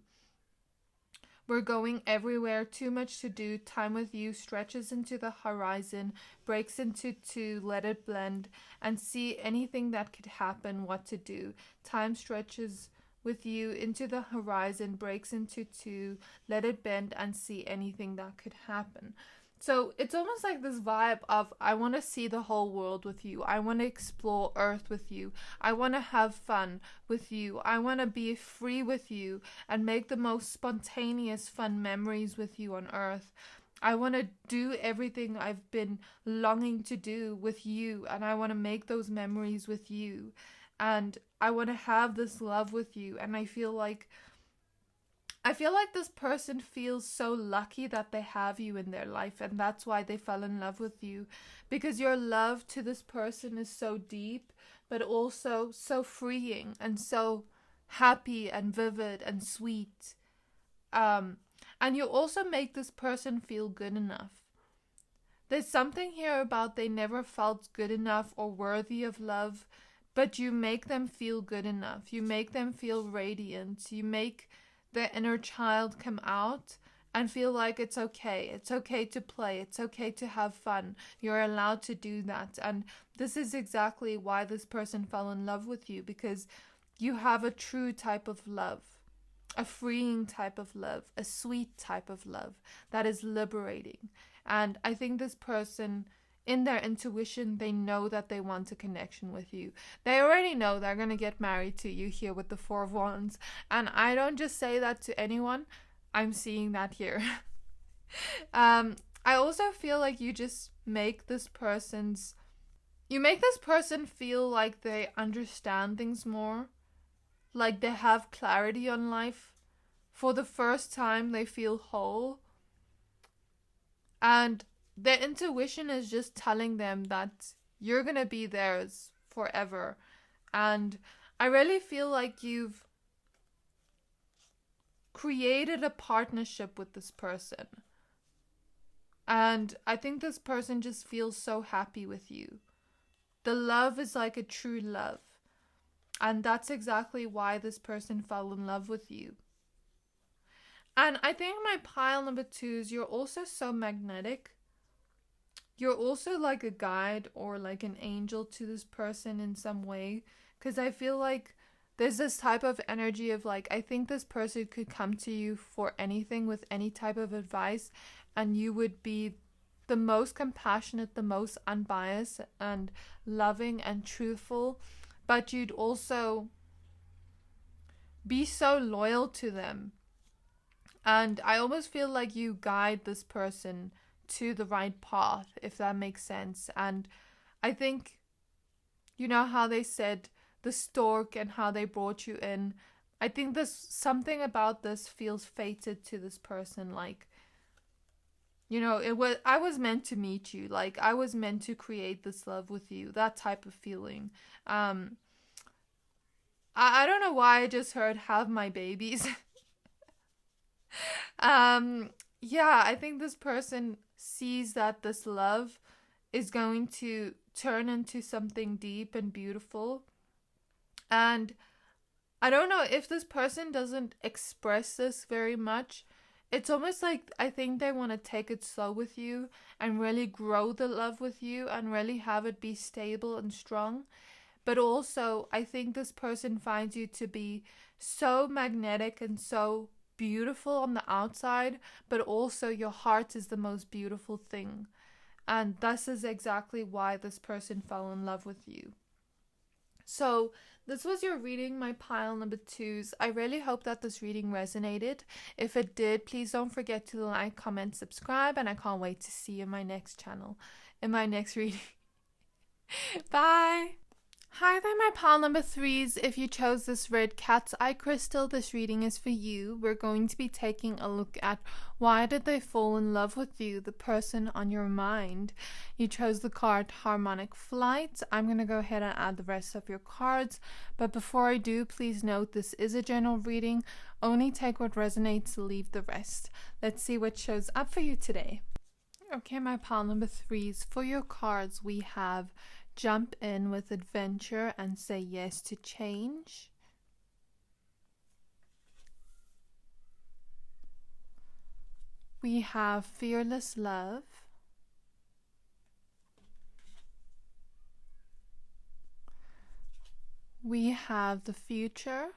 We're going everywhere, too much to do. Time with you stretches into the horizon, breaks into two, let it blend, and see anything that could happen, what to do. Time stretches with you into the horizon, breaks into two, let it bend and see anything that could happen. So it's almost like this vibe of, I want to see the whole world with you. I want to explore Earth with you. I want to have fun with you. I want to be free with you and make the most spontaneous fun memories with you on Earth. I want to do everything I've been longing to do with you, and I want to make those memories with you. And I want to have this love with you, and I feel like this person feels so lucky that they have you in their life, and that's why they fell in love with you, because your love to this person is so deep, but also so freeing and so happy and vivid and sweet. And you also make this person feel good enough. There's something here about they never felt good enough or worthy of love, but you make them feel good enough. You make them feel radiant. You make their inner child come out and feel like it's okay. It's okay to play. It's okay to have fun. You're allowed to do that. And this is exactly why this person fell in love with you, because you have a true type of love, a freeing type of love, a sweet type of love that is liberating. And I think this person, in their intuition, they know that they want a connection with you. They already know they're going to get married to you here with the Four of Wands. And I don't just say that to anyone. I'm seeing that here. I also feel like you just make this person feel like they understand things more. Like they have clarity on life. For the first time, they feel whole. And their intuition is just telling them that you're going to be theirs forever. And I really feel like you've created a partnership with this person. And I think this person just feels so happy with you. The love is like a true love. And that's exactly why this person fell in love with you. And I think my pile number 2 is you're also so magnetic. You're also like a guide or like an angel to this person in some way. Because I feel like there's this type of energy of like, I think this person could come to you for anything with any type of advice. And you would be the most compassionate, the most unbiased and loving and truthful. But you'd also be so loyal to them. And I almost feel like you guide this person to the right path, if that makes sense. And I think, you know how they said the stork and how they brought you in. I think there's something about this feels fated to this person. Like, you know, I was meant to meet you. Like, I was meant to create this love with you. That type of feeling. I don't know why I just heard have my babies. Yeah, I think this person sees that this love is going to turn into something deep and beautiful. And I don't know if this person doesn't express this very much. It's almost like I think they want to take it slow with you and really grow the love with you and really have it be stable and strong. But also, I think this person finds you to be so magnetic and so beautiful on the outside, but also your heart is the most beautiful thing. And this is exactly why this person fell in love with you. So this was your reading, my pile number 2s. I really hope that this reading resonated. If it did, please don't forget to like, comment, subscribe, and I can't wait to see you in my next channel, in my next reading. Bye! Hi there, my pile number 3s. If you chose this red cat's eye crystal, this reading is for you. We're going to be taking a look at why did they fall in love with you, the person on your mind. You chose the card Harmonic Flight. I'm going to go ahead and add the rest of your cards. But before I do, please note this is a general reading. Only take what resonates, leave the rest. Let's see what shows up for you today. Okay, my pile number 3s. For your cards, we have Jump in with adventure and say yes to change. We have Fearless Love. We have the Future.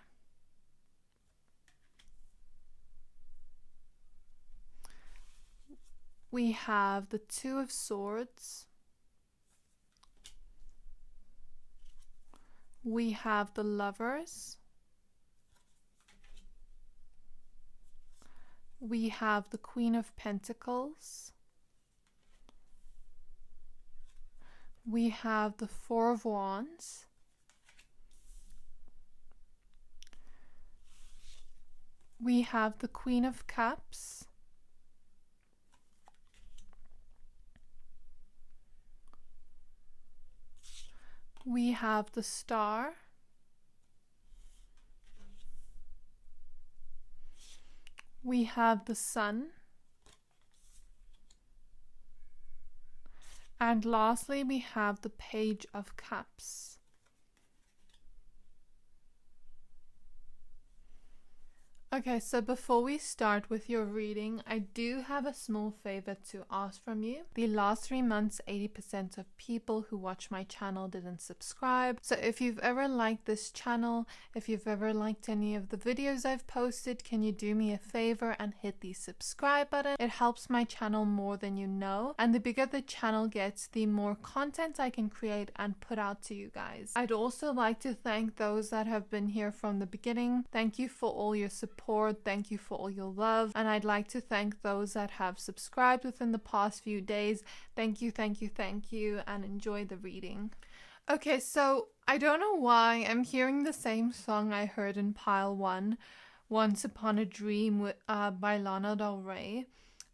We have the Two of Swords. We have the Lovers. We have the Queen of Pentacles. We have the Four of Wands. We have the Queen of Cups. We have the Star. We have the Sun. And lastly, we have the Page of Cups. Okay, so before we start with your reading, I do have a small favor to ask from you. The last 3 months, 80% of people who watch my channel didn't subscribe. So if you've ever liked this channel, if you've ever liked any of the videos I've posted, can you do me a favor and hit the subscribe button? It helps my channel more than you know. And the bigger the channel gets, the more content I can create and put out to you guys. I'd also like to thank those that have been here from the beginning. Thank you for all your support. Thank you for all your love, and I'd like to thank those that have subscribed within the past few days. Thank you, thank you, thank you, and enjoy the reading. Okay, so I don't know why I'm hearing the same song I heard in pile 1, Once Upon a Dream by Lana Del Rey,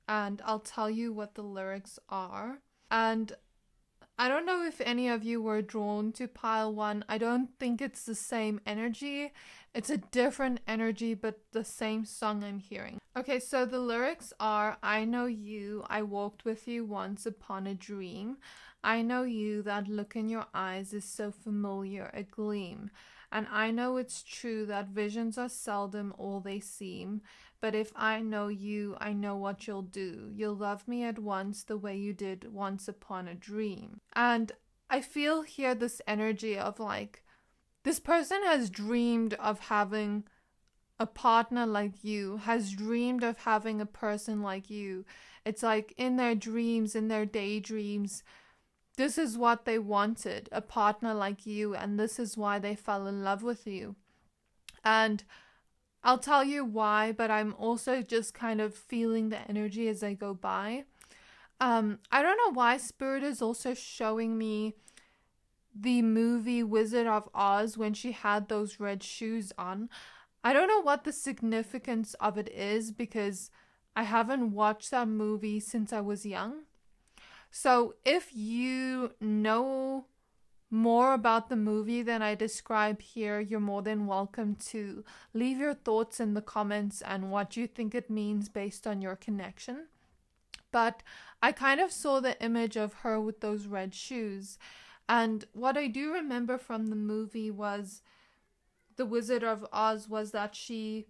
and I'll tell you what the lyrics are. And I don't know if any of you were drawn to pile 1. I don't think it's the same energy. It's a different energy, but the same song I'm hearing. Okay, so the lyrics are, I know you, I walked with you once upon a dream. I know you, that look in your eyes is so familiar, a gleam. And I know it's true that visions are seldom all they seem. But if I know you, I know what you'll do. You'll love me at once the way you did once upon a dream. And I feel here this energy of like, this person has dreamed of having a partner like you, has dreamed of having a person like you. It's like in their dreams, in their daydreams, this is what they wanted, a partner like you, and this is why they fell in love with you. And I'll tell you why, but I'm also just kind of feeling the energy as I go by. I don't know why Spirit is also showing me the movie Wizard of Oz when she had those red shoes on. I don't know what the significance of it is because I haven't watched that movie since I was young. So if you know more about the movie than I describe here, you're more than welcome to leave your thoughts in the comments and what you think it means based on your connection. But I kind of saw the image of her with those red shoes. And what I do remember from the movie was the Wizard of Oz was that she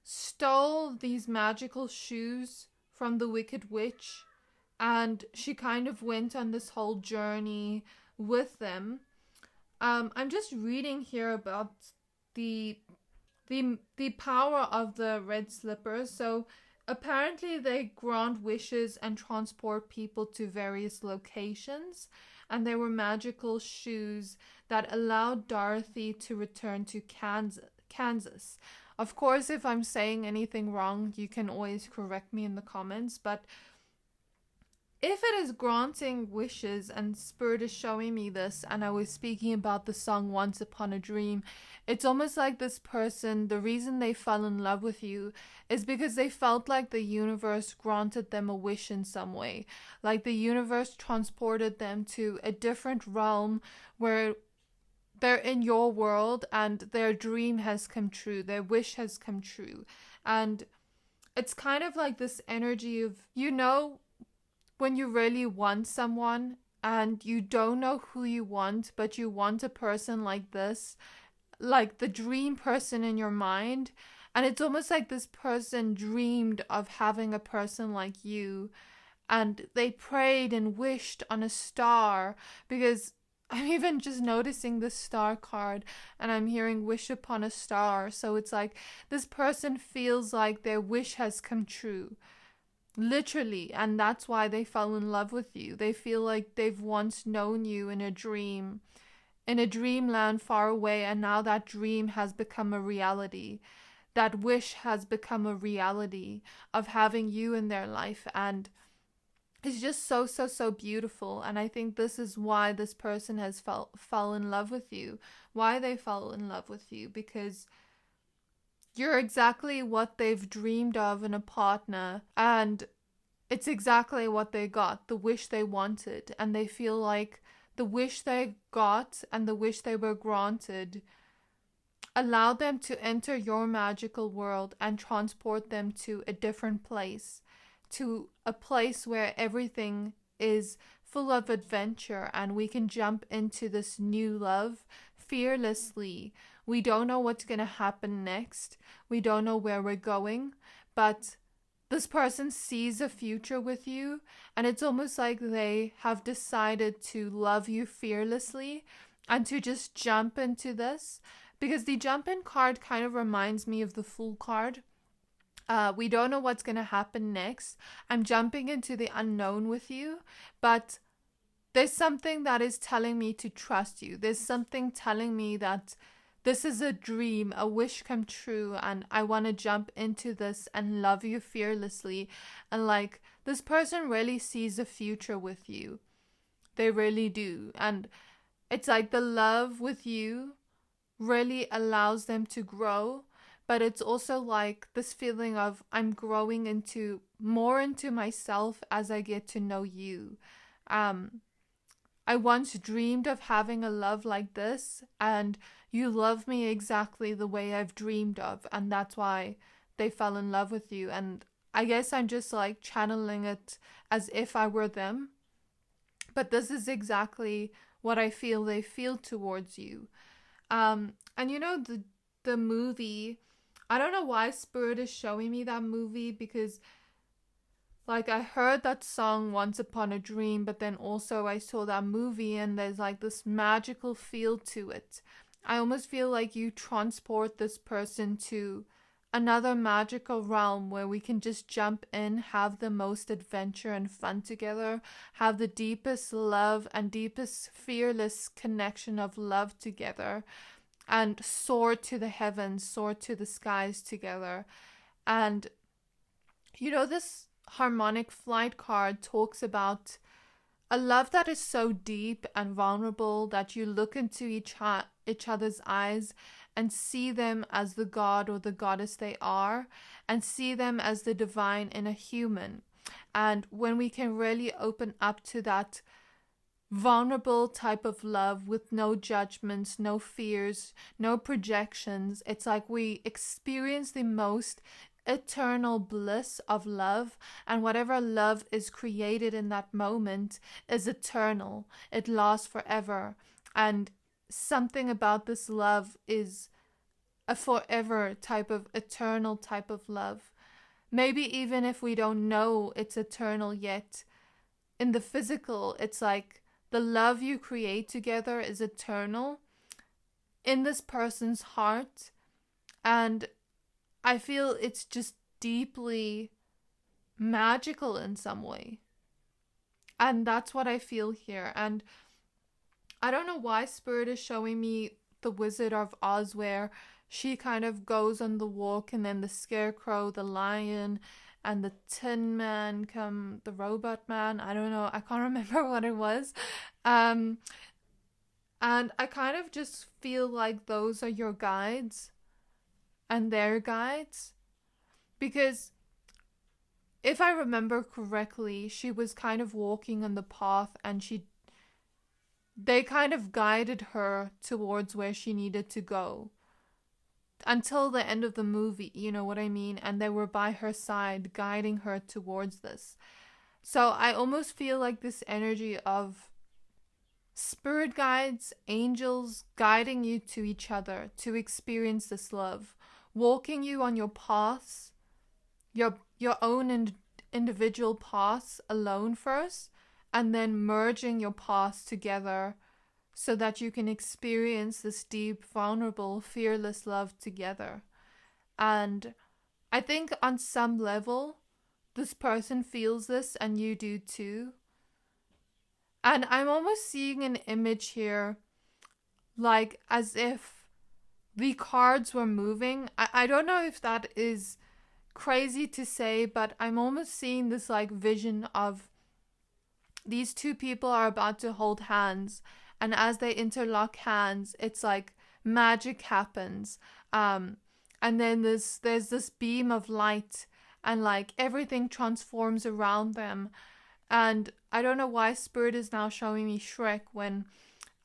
stole these magical shoes from the Wicked Witch, and she kind of went on this whole journey with them. I'm just reading here about the power of the red slippers. So apparently they grant wishes and transport people to various locations. And they were magical shoes that allowed Dorothy to return to Kansas. Of course, if I'm saying anything wrong, you can always correct me in the comments. But if it is granting wishes and Spirit is showing me this, and I was speaking about the song Once Upon a Dream, it's almost like this person, the reason they fell in love with you is because they felt like the universe granted them a wish in some way. Like the universe transported them to a different realm where they're in your world and their dream has come true, their wish has come true. And it's kind of like this energy of, when you really want someone and you don't know who you want, but you want a person like this, like the dream person in your mind. And it's almost like this person dreamed of having a person like you, and they prayed and wished on a star, because I'm even just noticing the star card and I'm hearing wish upon a star. So it's like this person feels like their wish has come true. Literally. And that's why they fell in love with you. They feel like they've once known you in a dream, in a dreamland far away, and now that dream has become a reality. That wish has become a reality of having you in their life. And it's just so, so, so beautiful. And I think this is why this person has fell in love with you, why they fell in love with you, because you're exactly what they've dreamed of in a partner, and it's exactly what they got, the wish they wanted. And they feel like the wish they got and the wish they were granted allowed them to enter your magical world and transport them to a different place, to a place where everything is full of adventure and we can jump into this new love fearlessly. We don't know what's going to happen next. We don't know where we're going, but this person sees a future with you, and it's almost like they have decided to love you fearlessly and to just jump into this. Because the jump in card kind of reminds me of the Fool card. We don't know what's going to happen next. I'm jumping into the unknown with you, but there's something that is telling me to trust you. There's something telling me that this is a dream, a wish come true, and I want to jump into this and love you fearlessly. And like, this person really sees a future with you. They really do. And it's like the love with you really allows them to grow, but it's also like this feeling of I'm growing into more into myself as I get to know you. I once dreamed of having a love like this, and you love me exactly the way I've dreamed of, and that's why they fell in love with you. And I guess I'm just like channeling it as if I were them, but this is exactly what I feel they feel towards you. And you know, the movie, I don't know why Spirit is showing me that movie, because like I heard that song Once Upon a Dream, but then also I saw that movie and there's like this magical feel to it. I almost feel like you transport this person to another magical realm where we can just jump in, have the most adventure and fun together, have the deepest love and deepest fearless connection of love together, and soar to the heavens, soar to the skies together. And you know, this Harmonic flight card talks about a love that is so deep and vulnerable that you look into each other's eyes and see them as the god or the goddess they are, and see them as the divine in a human. And when we can really open up to that vulnerable type of love with no judgments, no fears, no projections, it's like we experience the most eternal bliss of love, and whatever love is created in that moment is eternal. It lasts forever, and something about this love is a forever type of eternal type of love. Maybe even if we don't know it's eternal yet, in the physical, it's like the love you create together is eternal in this person's heart. And I feel it's just deeply magical in some way. And that's what I feel here. And I don't know why Spirit is showing me the Wizard of Oz, where she kind of goes on the walk, and then the Scarecrow, the Lion, and the Tin Man come, the Robot Man. I don't know. I can't remember what it was. And I kind of just feel like those are your guides and their guides, because if I remember correctly, she was kind of walking on the path, and they kind of guided her towards where she needed to go until the end of the movie, you know what I mean? And they were by her side guiding her towards this. So I almost feel like this energy of spirit guides, angels guiding you to each other to experience this love, walking you on your paths, your own individual paths alone first, and then merging your paths together so that you can experience this deep, vulnerable, fearless love together. And I think on some level, this person feels this and you do too. And I'm almost seeing an image here, like as if the cards were moving. I don't know if that is crazy to say, but I'm almost seeing this like vision of these two people are about to hold hands, and as they interlock hands, it's like magic happens. And then there's this beam of light, and like everything transforms around them. And I don't know why Spirit is now showing me Shrek, when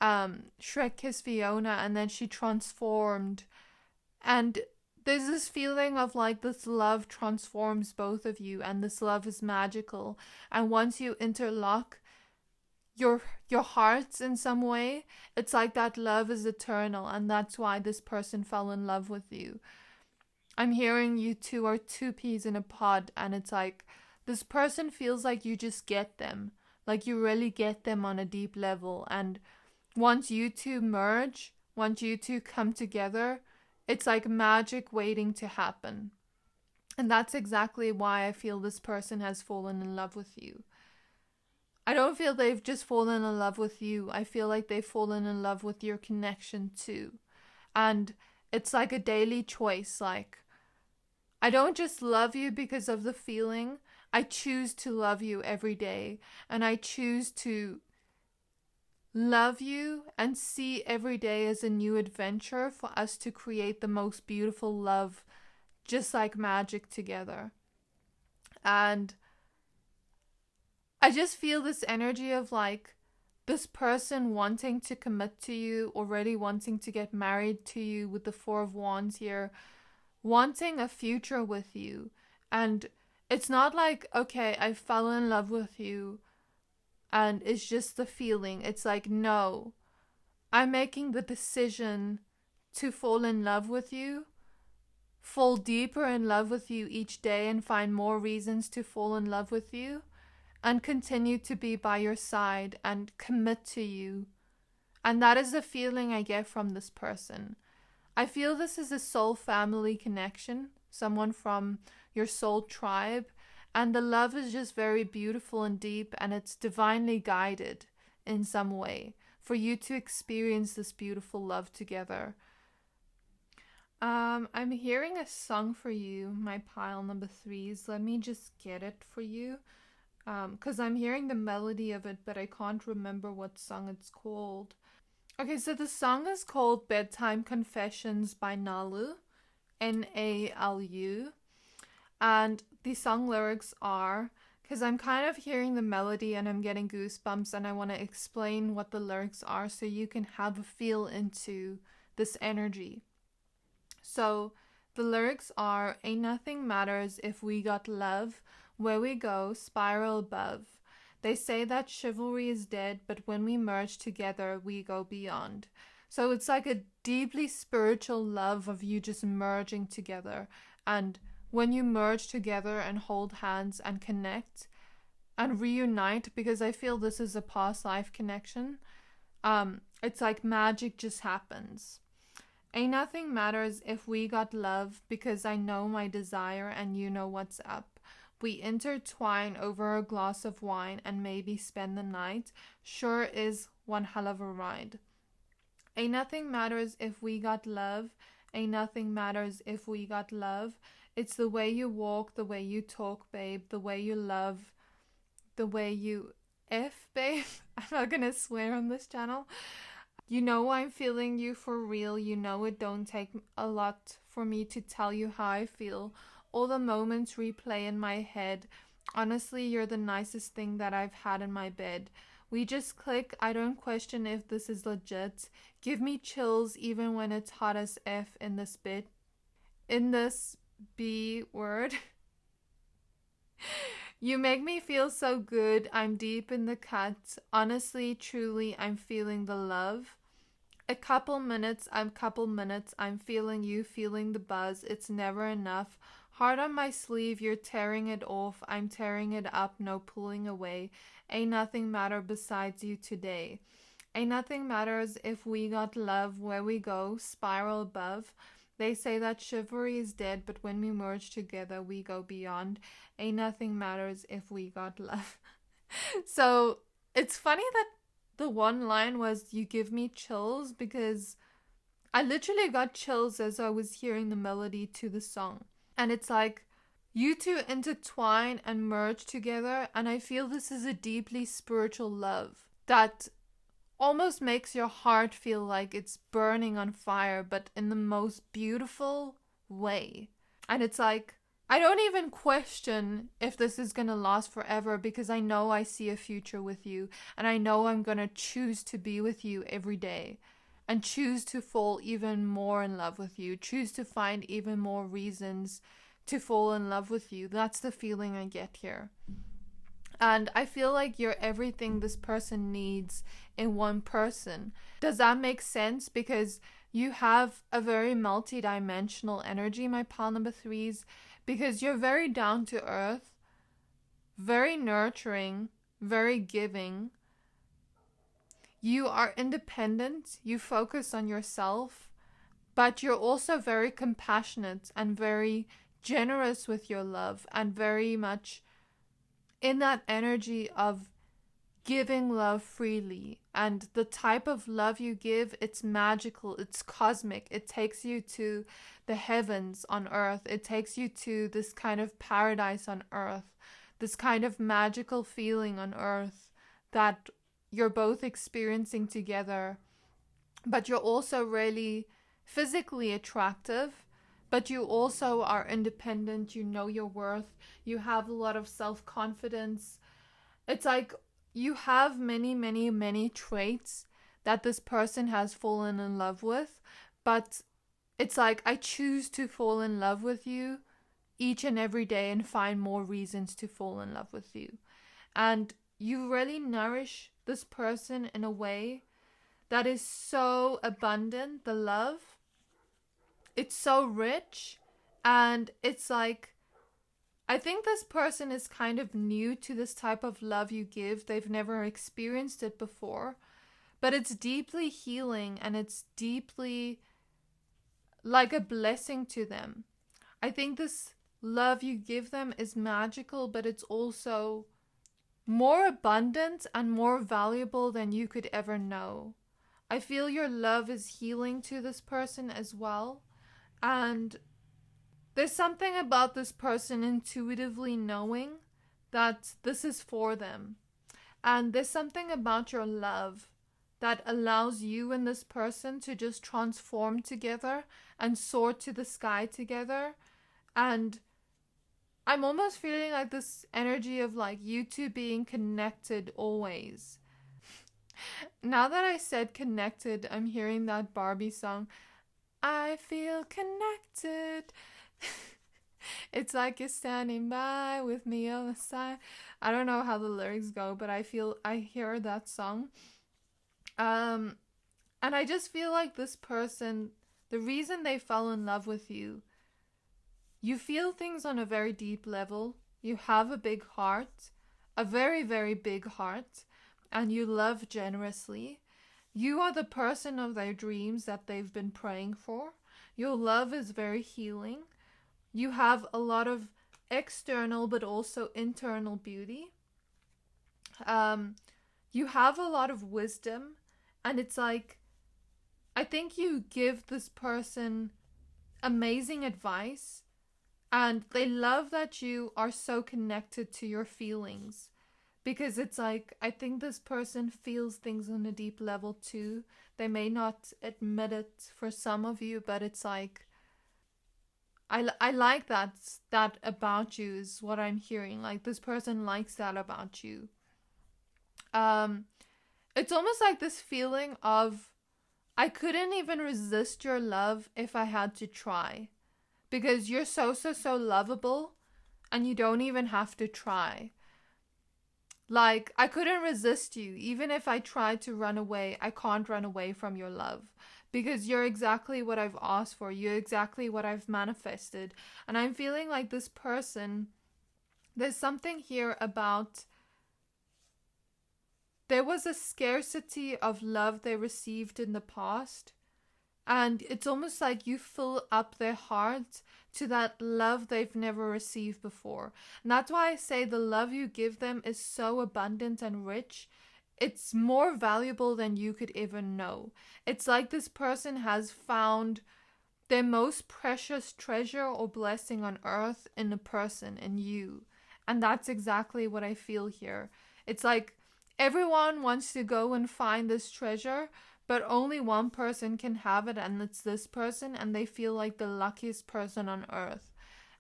Shrek kissed Fiona and then she transformed. And there's this feeling of like this love transforms both of you, and this love is magical. And once you interlock your hearts in some way, it's like that love is eternal, and that's why this person fell in love with you. I'm hearing you two are two peas in a pod, and it's like this person feels like you just get them. Like you really get them on a deep level. And once you two merge, once you two come together, it's like magic waiting to happen. And that's exactly why I feel this person has fallen in love with you. I don't feel they've just fallen in love with you. I feel like they've fallen in love with your connection too. And it's like a daily choice. Like, I don't just love you because of the feeling. I choose to love you every day. And I choose to love you and see every day as a new adventure for us to create the most beautiful love, just like magic together. And I just feel this energy of like this person wanting to commit to you, already wanting to get married to you with the Four of Wands here, wanting a future with you. And it's not like, okay, I fell in love with you and it's just the feeling. It's like, no, I'm making the decision to fall in love with you, fall deeper in love with you each day, and find more reasons to fall in love with you, and continue to be by your side and commit to you. And that is the feeling I get from this person. I feel this is a soul family connection, someone from your soul tribe. And the love is just very beautiful and deep, and it's divinely guided in some way for you to experience this beautiful love together. I'm hearing a song for you, my pile number 3s. Let me just get it for you. Because I'm hearing the melody of it, but I can't remember what song it's called. Okay, so the song is called Bedtime Confessions by Nalu, Nalu. And the song lyrics are, because I'm kind of hearing the melody and I'm getting goosebumps, and I want to explain what the lyrics are so you can have a feel into this energy. So the lyrics are, ain't nothing matters if we got love, where we go, spiral above. They say that chivalry is dead, but when we merge together, we go beyond. So it's like a deeply spiritual love of you just merging together. And when you merge together and hold hands and connect and reunite, because I feel this is a past life connection, it's like magic just happens. Ain't nothing matters if we got love, because I know my desire and you know what's up. We intertwine over a glass of wine and maybe spend the night. Sure is one hell of a ride. Ain't nothing matters if we got love. Ain't nothing matters if we got love. It's the way you walk, the way you talk, babe, the way you love, the way you babe. I'm not gonna swear on this channel. You know I'm feeling you for real. You know it don't take a lot for me to tell you how I feel. All the moments replay in my head. Honestly, you're the nicest thing that I've had in my bed. We just click. I don't question if this is legit. Give me chills even when it's hot as F in this bit. In this B word. You make me feel so good. I'm deep in the cut. Honestly, truly, I'm feeling the love. A couple minutes, I'm feeling you, feeling the buzz. It's never enough. Heart on my sleeve, you're tearing it off. I'm tearing it up, no pulling away. Ain't nothing matter besides you today. Ain't nothing matters if we got love, where we go, spiral above. They say that chivalry is dead, but when we merge together, we go beyond. Ain't nothing matters if we got love. So it's funny that the one line was, you give me chills, because I literally got chills as I was hearing the melody to the song. And it's like, you two intertwine and merge together, and I feel this is a deeply spiritual love that almost makes your heart feel like it's burning on fire, but in the most beautiful way. And it's like, I don't even question if this is gonna last forever, because I know I see a future with you, and I know I'm gonna choose to be with you every day, and choose to fall even more in love with you, choose to find even more reasons to fall in love with you. That's the feeling I get here. And I feel like you're everything this person needs in one person. Does that make sense? Because you have a very multi-dimensional energy, my pile number 3s, because you're very down to earth, very nurturing, very giving. You are independent, you focus on yourself, but you're also very compassionate and very generous with your love, and very much in that energy of giving love freely. And the type of love you give, it's magical, it's cosmic, it takes you to the heavens on earth, it takes you to this kind of paradise on earth, this kind of magical feeling on earth that you're both experiencing together. But you're also really physically attractive, but you also are independent, you know your worth, you have a lot of self-confidence. It's like you have many, many, many traits that this person has fallen in love with, but it's like, I choose to fall in love with you each and every day and find more reasons to fall in love with you. And you really nourish this person in a way that is so abundant, the love. It's so rich, and it's like, I think this person is kind of new to this type of love you give. They've never experienced it before, but it's deeply healing, and it's deeply like a blessing to them. I think this love you give them is magical, but it's also more abundant and more valuable than you could ever know. I feel your love is healing to this person as well. And there's something about this person intuitively knowing that this is for them. And there's something about your love that allows you and this person to just transform together and soar to the sky together. And I'm almost feeling like this energy of like you two being connected always. Now that I said connected, I'm hearing that Barbie song, I feel connected. It's like you're standing by with me on the side. I don't know how the lyrics go, but I hear that song. And I just feel like this person, the reason they fell in love with you, you feel things on a very deep level. You have a big heart, a very, very big heart, and you love generously. You are the person of their dreams that they've been praying for. Your love is very healing. You have a lot of external but also internal beauty. You have a lot of wisdom, and it's like, I think you give this person amazing advice, and they love that you are so connected to your feelings. Because it's like, I think this person feels things on a deep level too. They may not admit it for some of you, but it's like, I like that about you is what I'm hearing. Like, this person likes that about you. It's almost like this feeling of, I couldn't even resist your love if I had to try. Because you're so lovable, and you don't even have to try. Like, I couldn't resist you. Even if I tried to run away, I can't run away from your love. Because you're exactly what I've asked for. You're exactly what I've manifested. And I'm feeling like this person, there's something here about, there was a scarcity of love they received in the past. And it's almost like you fill up their hearts to that love they've never received before. And that's why I say the love you give them is so abundant and rich. It's more valuable than you could ever know. It's like this person has found their most precious treasure or blessing on earth in a person, in you. And that's exactly what I feel here. It's like everyone wants to go and find this treasure, but only one person can have it, and it's this person, and they feel like the luckiest person on earth.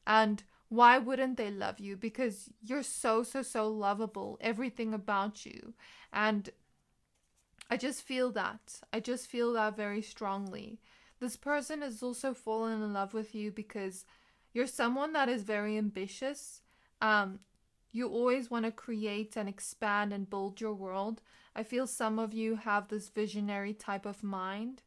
And why wouldn't they love you? Because you're so lovable, everything about you. And I just feel that. I just feel that very strongly. This person has also fallen in love with you because you're someone that is very ambitious. You always want to create and expand and build your world. I feel some of you have this visionary type of mind.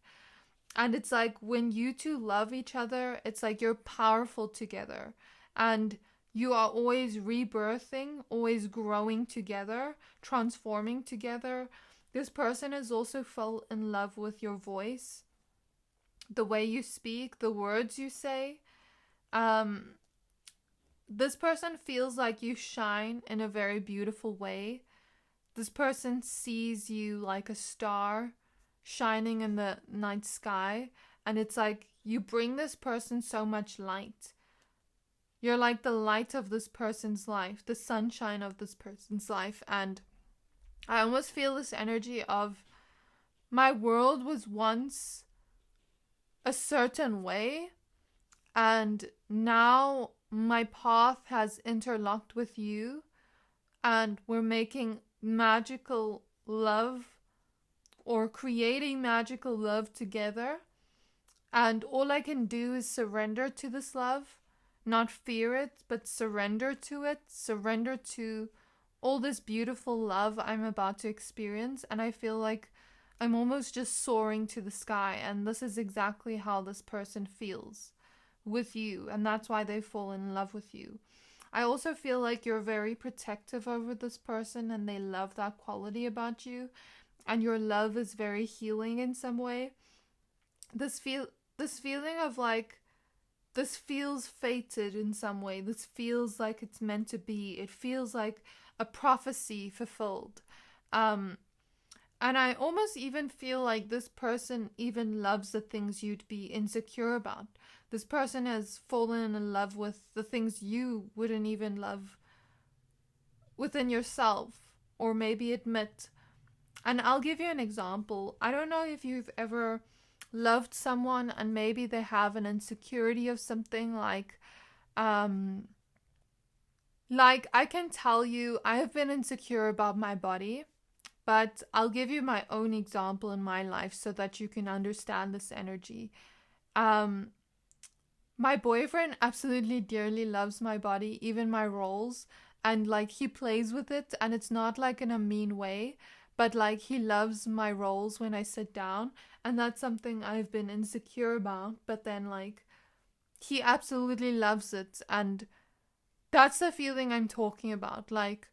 And it's like when you two love each other, it's like you're powerful together. And you are always rebirthing, always growing together, transforming together. This person has also fell in love with your voice, the way you speak, the words you say. This person feels like you shine in a very beautiful way. This person sees you like a star shining in the night sky. And it's like you bring this person so much light. You're like the light of this person's life, the sunshine of this person's life. And I almost feel this energy of my world was once a certain way, and now my path has interlocked with you, and we're making magical love or creating magical love together. And all I can do is surrender to this love, not fear it, but surrender to it, surrender to all this beautiful love I'm about to experience. And I feel like I'm almost just soaring to the sky, and this is exactly how this person feels with you, and that's why they fall in love with you. I also feel like you're very protective over this person, and they love that quality about you, and your love is very healing in some way. This feeling of like, this feels fated in some way. This feels like it's meant to be. It feels like a prophecy fulfilled. And I almost even feel like this person even loves the things you'd be insecure about. This person has fallen in love with the things you wouldn't even love within yourself, or maybe admit. And I'll give you an example. I don't know if you've ever loved someone and maybe they have an insecurity of something like I can tell you I have been insecure about my body. But I'll give you my own example in my life so that you can understand this energy. My boyfriend absolutely dearly loves my body, even my rolls. And like he plays with it, and it's not like in a mean way. But like he loves my rolls when I sit down. And that's something I've been insecure about. But then like he absolutely loves it. And that's the feeling I'm talking about. Like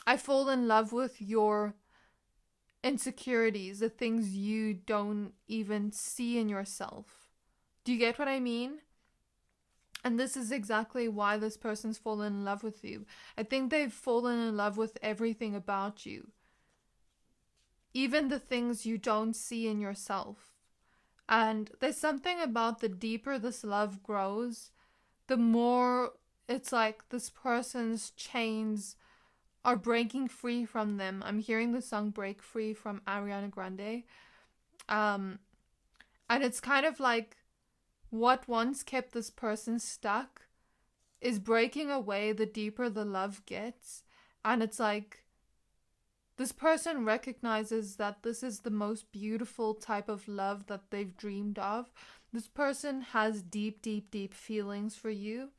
I fall in love with your insecurities, the things you don't even see in yourself. Do you get what I mean? And this is exactly why this person's fallen in love with you. I think they've fallen in love with everything about you. Even the things you don't see in yourself. And there's something about the deeper this love grows, the more it's like this person's chains are breaking free from them. I'm hearing the song Break Free from Ariana Grande. And it's kind of like what once kept this person stuck is breaking away the deeper the love gets. And it's like this person recognizes that this is the most beautiful type of love that they've dreamed of. This person has deep feelings for you,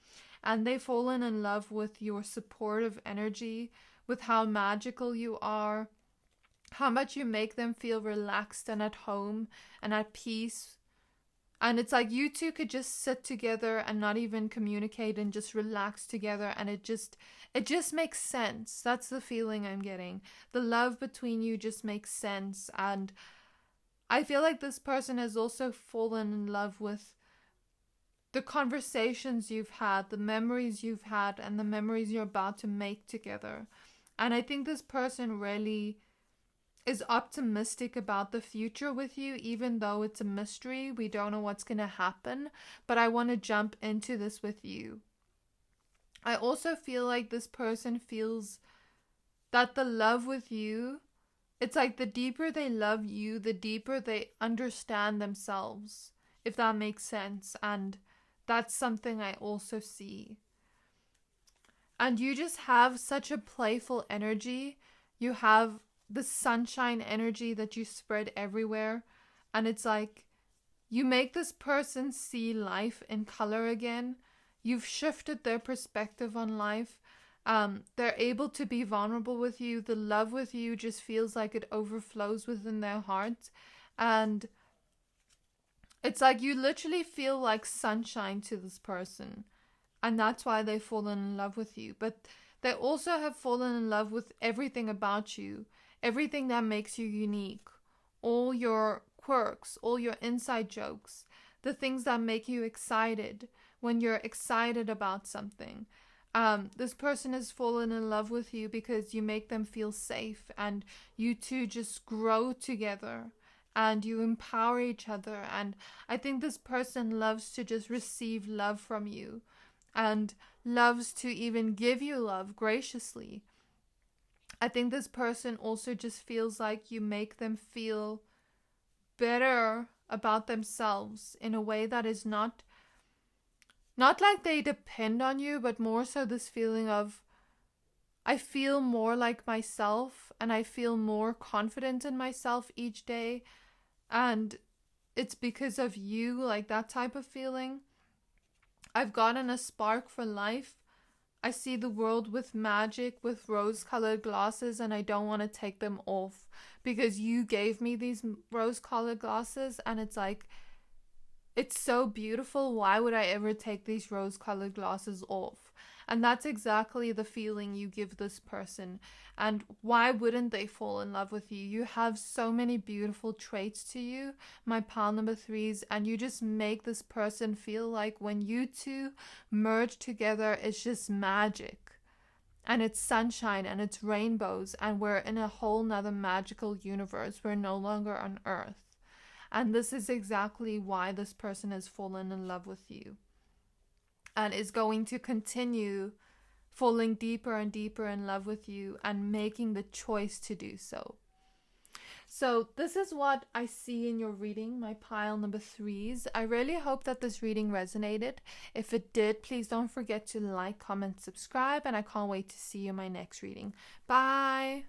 and they've fallen in love with your supportive energy, with how magical you are, how much you make them feel relaxed and at home and at peace. And it's like you two could just sit together and not even communicate and just relax together, and it just makes sense. That's the feeling I'm getting. The love between you just makes sense, and I feel like this person has also fallen in love with the conversations you've had, the memories you've had, and the memories you're about to make together. And I think this person really is optimistic about the future with you, even though it's a mystery. We don't know what's going to happen, but I want to jump into this with you. I also feel like this person feels that the love with you, it's like the deeper they love you, the deeper they understand themselves, if that makes sense. And that's something I also see. And you just have such a playful energy. You have the sunshine energy that you spread everywhere. And it's like you make this person see life in color again. You've shifted their perspective on life. They're able to be vulnerable with you. The love with you just feels like it overflows within their hearts. And it's like you literally feel like sunshine to this person. And that's why they've fallen in love with you. But they also have fallen in love with everything about you. Everything that makes you unique. All your quirks, all your inside jokes. The things that make you excited when you're excited about something. This person has fallen in love with you because you make them feel safe. And you two just grow together. And you empower each other. And I think this person loves to just receive love from you. And loves to even give you love graciously. I think this person also just feels like you make them feel better about themselves in a way that is not like they depend on you, but more so this feeling of, I feel more like myself and I feel more confident in myself each day. And it's because of you, like that type of feeling. I've gotten a spark for life. I see the world with magic, with rose-colored glasses, and I don't want to take them off because you gave me these rose-colored glasses, and it's like, it's so beautiful. Why would I ever take these rose-colored glasses off? And that's exactly the feeling you give this person. And why wouldn't they fall in love with you? You have so many beautiful traits to you, my pile number 3s, and you just make this person feel like when you two merge together, it's just magic. And it's sunshine and it's rainbows, and we're in a whole nother magical universe. We're no longer on Earth. And this is exactly why this person has fallen in love with you. And is going to continue falling deeper and deeper in love with you and making the choice to do so. So this is what I see in your reading, my pile number 3s. I really hope that this reading resonated. If it did, please don't forget to like, comment, subscribe, and I can't wait to see you in my next reading. Bye!